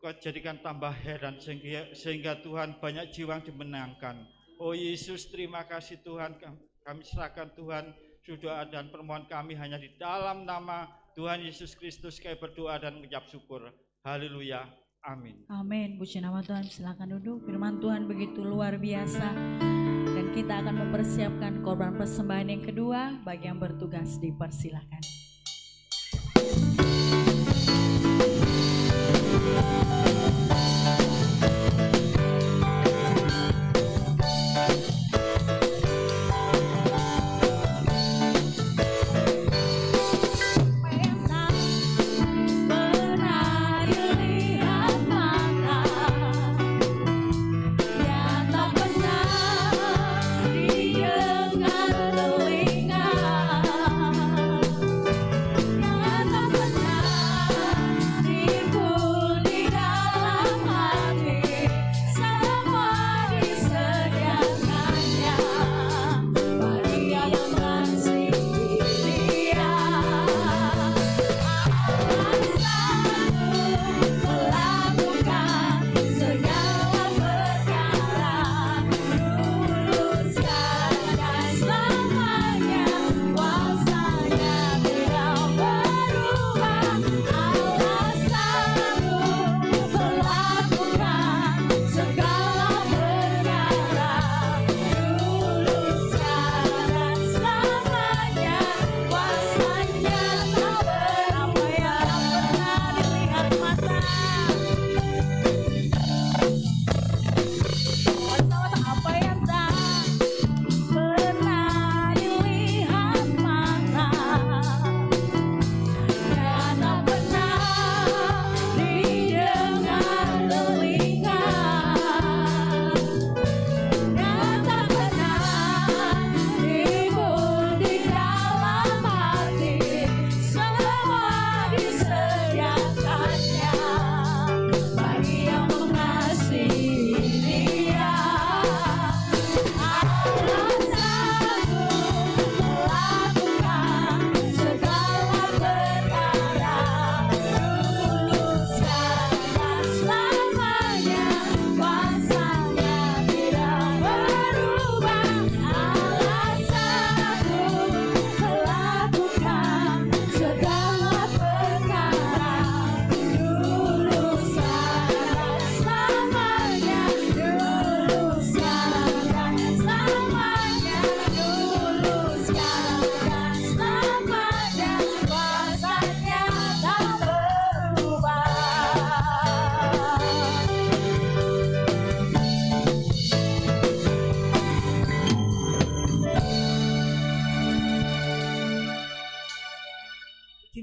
Kau jadikan tambah heran sehingga Tuhan banyak jiwa yang dimenangkan. Oh Yesus, terima kasih Tuhan, kami serahkan Tuhan doa dan permohonan kami hanya di dalam nama Tuhan Yesus Kristus kami berdoa dan mengucap syukur. Haleluya, amin. Amin, puji nama Tuhan. Silakan duduk. Firman Tuhan begitu luar biasa, dan kita akan mempersiapkan korban persembahan yang kedua. Bagi yang bertugas dipersilakan.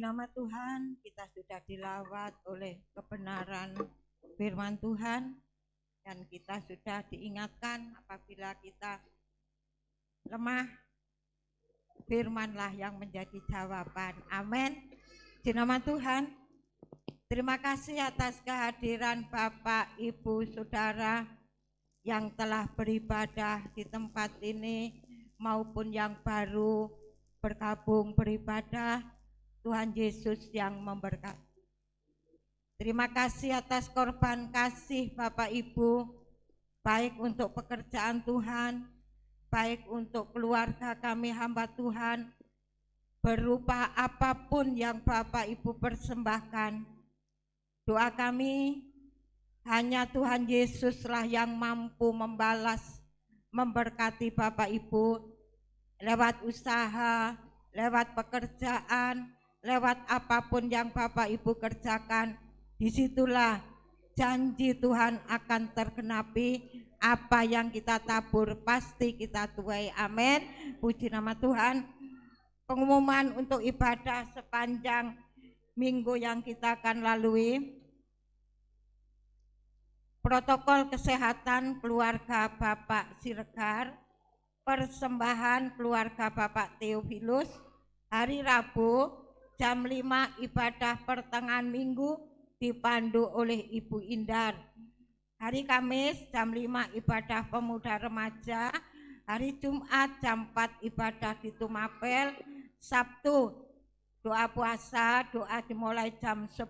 Nama Tuhan, kita sudah dilawat oleh kebenaran firman Tuhan, dan kita sudah diingatkan apabila kita lemah, firmanlah yang menjadi jawaban. Amin. Puji nama Tuhan. Terima kasih atas kehadiran Bapak, Ibu, Saudara yang telah beribadah di tempat ini maupun yang baru bergabung beribadah. Tuhan Yesus yang memberkati. Terima kasih atas korban kasih Bapak Ibu, baik untuk pekerjaan Tuhan, baik untuk keluarga kami hamba Tuhan, berupa apapun yang Bapak Ibu persembahkan. Doa kami hanya Tuhan Yesuslah yang mampu membalas, memberkati Bapak Ibu lewat usaha, lewat pekerjaan, lewat apapun yang Bapak Ibu kerjakan. Disitulah janji Tuhan akan tergenapi. Apa yang kita tabur pasti kita tuai. Amin. Puji nama Tuhan. Pengumuman untuk ibadah sepanjang minggu yang kita akan lalui. Protokol kesehatan keluarga Bapak Siregar, persembahan keluarga Bapak Theophilus, hari Rabu jam 5 ibadah pertengahan minggu dipandu oleh Ibu Indar. Hari Kamis jam 5 ibadah pemuda remaja, hari Jumat jam 4 ibadah di Tumapel, Sabtu doa puasa, doa dimulai jam 10,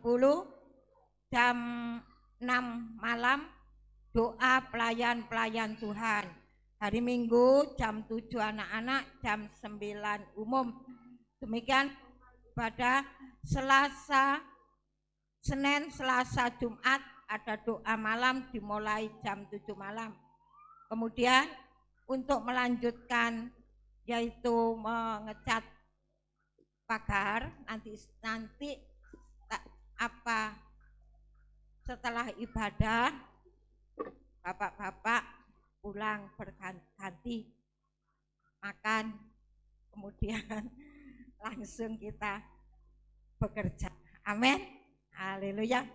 jam 6 malam doa pelayan-pelayan Tuhan. Hari Minggu jam 7 anak-anak, jam 9 umum. Demikian pada Senin, Selasa, Jumat ada doa malam dimulai jam 7 malam. Kemudian untuk melanjutkan yaitu mengecat pagar nanti apa setelah ibadah bapak-bapak pulang berganti makan, kemudian langsung kita bekerja. Amin. Haleluya.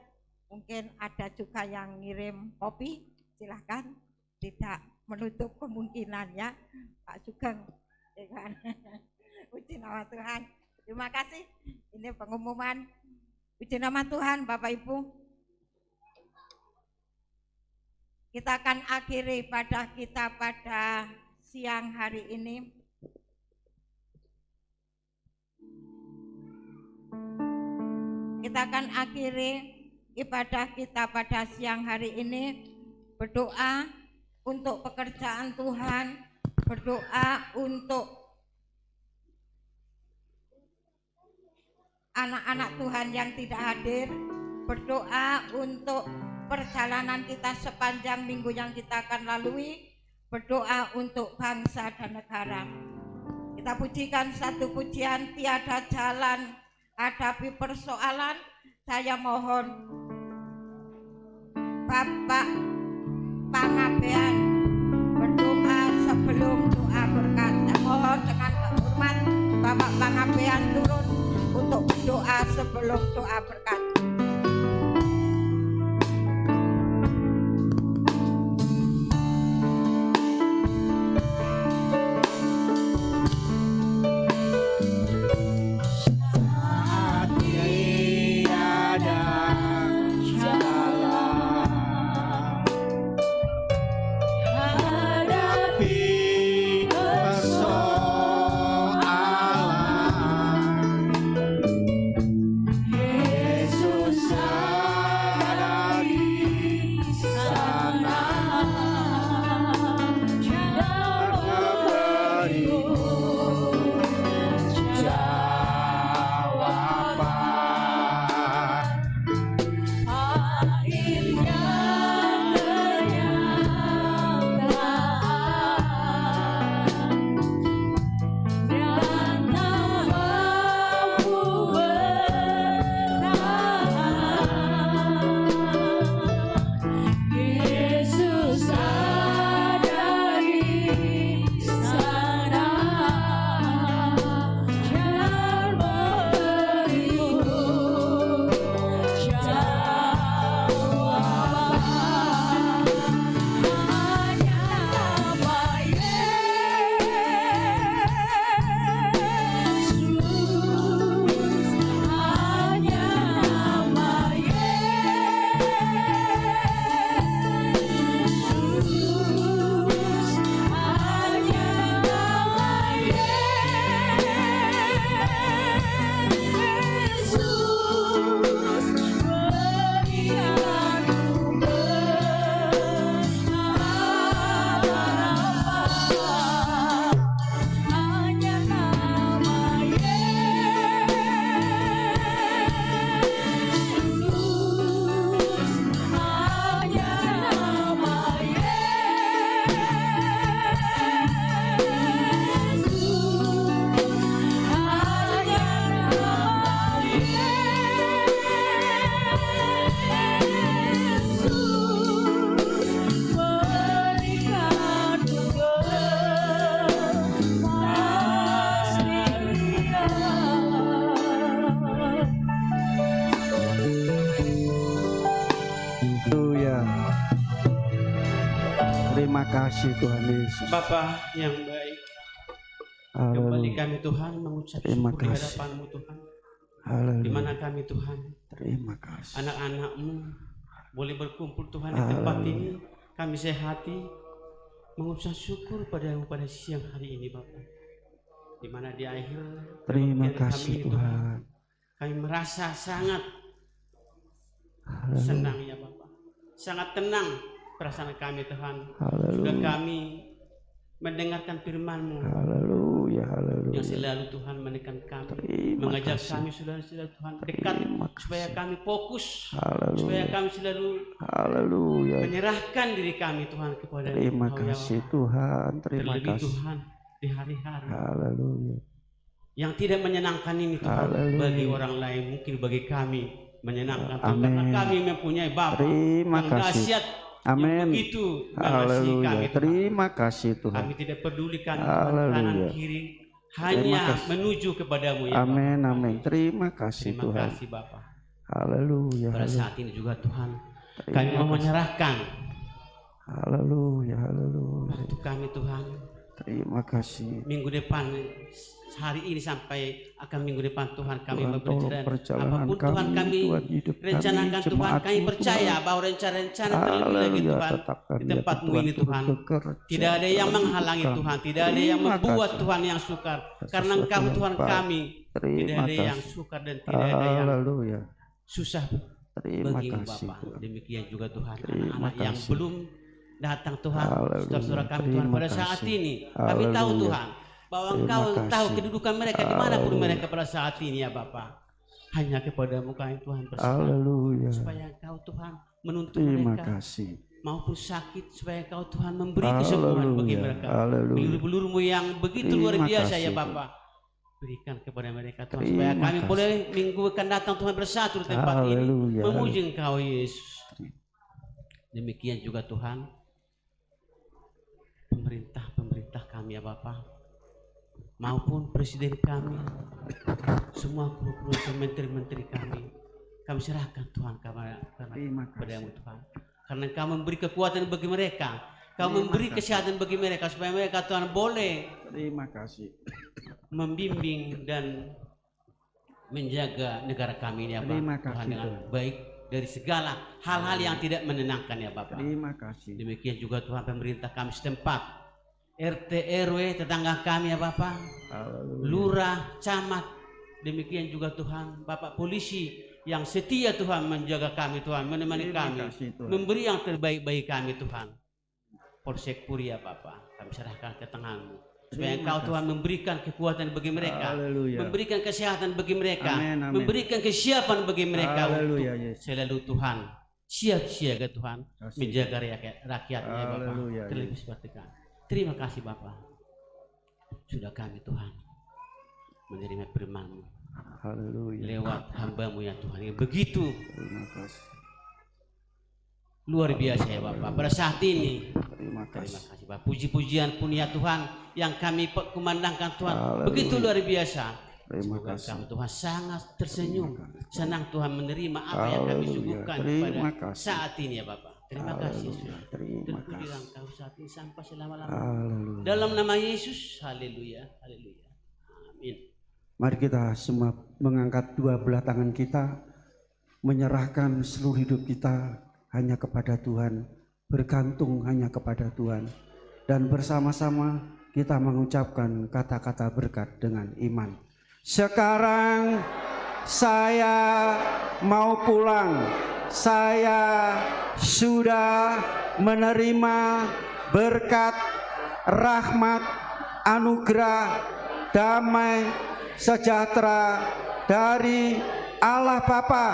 Mungkin ada juga yang ngirim kopi, silahkan, tidak menutup kemungkinan ya Pak Sugeng. Puji nama Tuhan. Terima kasih. Ini pengumuman. Puji nama Tuhan Bapak Ibu. Kita akan akhiri ibadah kita pada siang hari ini. Kita akan akhiri ibadah kita pada siang hari ini berdoa untuk pekerjaan Tuhan, berdoa untuk anak-anak Tuhan yang tidak hadir, berdoa untuk perjalanan kita sepanjang minggu yang kita akan lalui, berdoa untuk bangsa dan negara. Kita pujikan satu pujian, tiada jalan hadapi persoalan. Saya mohon Bapak Pangabean berdoa sebelum doa berkat. Saya mohon dengan hormat Bapak Pangabean turun untuk berdoa sebelum doa berkat. Yesus kasih Tuhan Yesus. Bapa yang baik, kembali Haleluya. kami Tuhan mengucap Terima syukur di kasih. hadapan-Mu Tuhan. Di Haleluya. mana kami Tuhan, Terima kasih. anak-anak-Mu boleh berkumpul Tuhan di tempat ini. Kami sehati mengucap syukur pada-Mu pada siang hari ini Bapa. Di mana di akhir Terima kebaktian kasih kami ini, Tuhan. kami merasa sangat Haleluya. senang ya Bapa. Sangat tenang perasaan kami Tuhan. Sudah Haleluya. kami mendengarkan firman-Mu Haleluya. yang Haleluya. selalu Tuhan menekan kami, Terima mengajak kasih. kami saudara-saudara Tuhan dekat, Terima supaya kasih. kami fokus, supaya Haleluya. kami selalu Haleluya. menyerahkan diri kami Tuhan kepada Terima Engkau, ya kasih Allah. Tuhan. Terima Terlebih kasih. Tuhan di hari-hari Haleluya. yang tidak menyenangkan ini Tuhan, Haleluya. bagi orang lain mungkin bagi kami menyenangkan Tuhan, Amin. karena kami mempunyai Bapa Terima yang kasih. dahsyat, yang Amin. begitu mengasihi Haleluya. kami Tuhan. Terima kasih Tuhan. Kami tidak pedulikan Haleluya. kanan kiri, hanya kasih. menuju kepadamu ya Amin. Bapa. Amin. Terima kasih Terima Tuhan. kasih Bapa. Haleluya. Pada Haleluya. saat ini juga Tuhan, kami Terima mau kasih. menyerahkan Haleluya. Haleluya. waktu kami Tuhan, Terima kasih. minggu depan, hari ini sampai akan minggu depan Tuhan kami Tuhan tolong berjalan. perjalanan Apapun Tuhan kami Tuhan hidup rencanakan kami, Tuhan, kami jemaat-Mu, percaya Tuhan. bahwa rencana-rencana terlebih lagi Haleluya. Tuhan Tetapkan di dia, tempat-Mu Tuhan, ini turut Tuhan. bekerja Tidak ada yang dalam menghalangi hidup Tuhan, kami. tidak ada yang Terima membuat kasih. Tuhan yang sukar. Karena Sesuatu Engkau yang Tuhan baik. kami, tidak Terima ada yang kasih. sukar dan tidak ada yang Haleluya. susah Terima bagi kasih Bapak. Tuhan. Demikian juga Tuhan, Terima anak-anak yang kasih. belum datang Tuhan, Haleluya. saudara-saudara kami Tuhan Terima pada saat kasih. ini. Kami tahu Haleluya. Tuhan bahwa Terima Engkau tahu kasih. kedudukan mereka dimanapun Haleluya. mereka pada saat ini ya Bapak. Hanya kepadamu kami Tuhan berserah, Haleluya. supaya Engkau Tuhan menuntun Terima mereka kasih. maupun sakit, supaya Engkau Tuhan memberi kesembuhan bagi Haleluya. mereka. Haleluya. Belur-belurmu yang begitu Terima luar biasa kasih, ya Tuhan. Bapak, berikan kepada mereka Tuhan, Terima supaya kami kasih. boleh minggu akan datang Tuhan bersatu di tempat ini Haleluya. memuji Engkau Yesus. Demikian juga Tuhan pemerintah kami ya Bapak, maupun presiden kami, semua kru-kru menteri-menteri kami serahkan Tuhan Terima kepada-Mu kasih. Tuhan, karena Engkau memberi kekuatan bagi mereka, Engkau memberi kesehatan bagi mereka, supaya mereka Tuhan boleh Terima kasih. membimbing dan menjaga negara kami ini ya Terima Bapak, Tuhan, kasih, dengan Tuhan. baik dari segala hal-hal yang tidak menenangkan ya Bapak. Terima kasih. Demikian juga Tuhan pemerintah kami setempat, RT RW tetangga kami ya Bapak, Haleluya. lurah, camat, demikian juga Tuhan Bapak polisi yang setia Tuhan menjaga kami Tuhan, menemani Terima kami, kasih, Tuhan. memberi yang terbaik bagi kami Tuhan. Polsek Puri ya Bapak, kami serahkan ke tangan-Mu, supaya Terima Engkau kasih. Tuhan memberikan kekuatan bagi mereka, Haleluya. memberikan kesehatan bagi mereka, Amin, amin. memberikan kesiapan bagi mereka Haleluya, untuk Yesus. selalu Tuhan siap siaga Tuhan Kasih. menjaga rakyatnya ya Bapak. Haleluya, Terlebih Yesus. seperti kami. Terima kasih Bapak, sudah kami Tuhan menerima firman-Mu Haleluya. lewat hamba-Mu ya Tuhan, yang begitu Terima kasih. luar biasa ya Bapak. Pada saat ini Terima terima kasih. kasih Bapak, puji-pujian pun ya Tuhan yang kami kumandangkan Tuhan, Haleluya. begitu luar biasa. Terima Semoga kasih. kami Tuhan sangat tersenyum, Terima kasih. senang Tuhan menerima apa yang kami Haleluya. suguhkan Terima pada kasih. saat ini ya Bapak. Terima kasih Haleluya. Yesus. Terima Terpujilah kasih. Engkau saat ini sampai selama-lamanya. Haleluya. Dalam nama Yesus, haleluya, haleluya. Amin. Mari kita semua mengangkat dua belah tangan kita, menyerahkan seluruh hidup kita hanya kepada Tuhan, bergantung hanya kepada Tuhan, dan bersama-sama kita mengucapkan kata-kata berkat dengan iman. Sekarang saya mau pulang, saya sudah menerima berkat, rahmat, anugerah, damai, sejahtera dari Allah Bapa,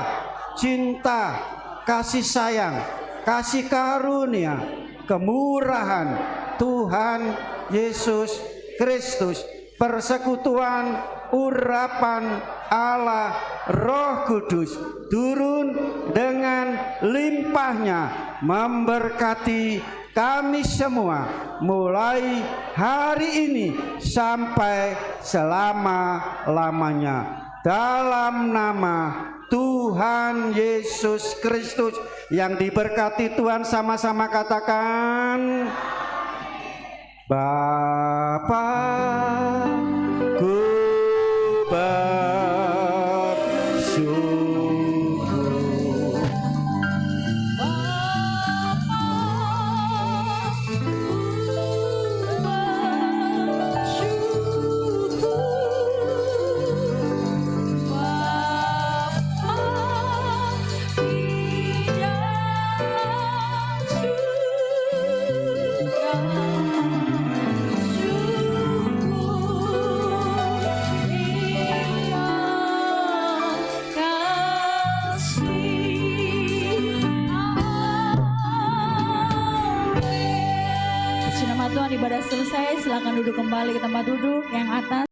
cinta, kasih sayang, kasih karunia, kemurahan Tuhan Yesus Kristus, persekutuan urapan Allah Roh Kudus turun dengan limpahnya memberkati kami semua mulai hari ini sampai selama-lamanya, dalam nama Tuhan Yesus Kristus. Yang diberkati Tuhan sama-sama katakan Bapa-Ku bersyukur. Nama Tuhan, ibadah selesai, silakan duduk kembali ke tempat duduk yang atas.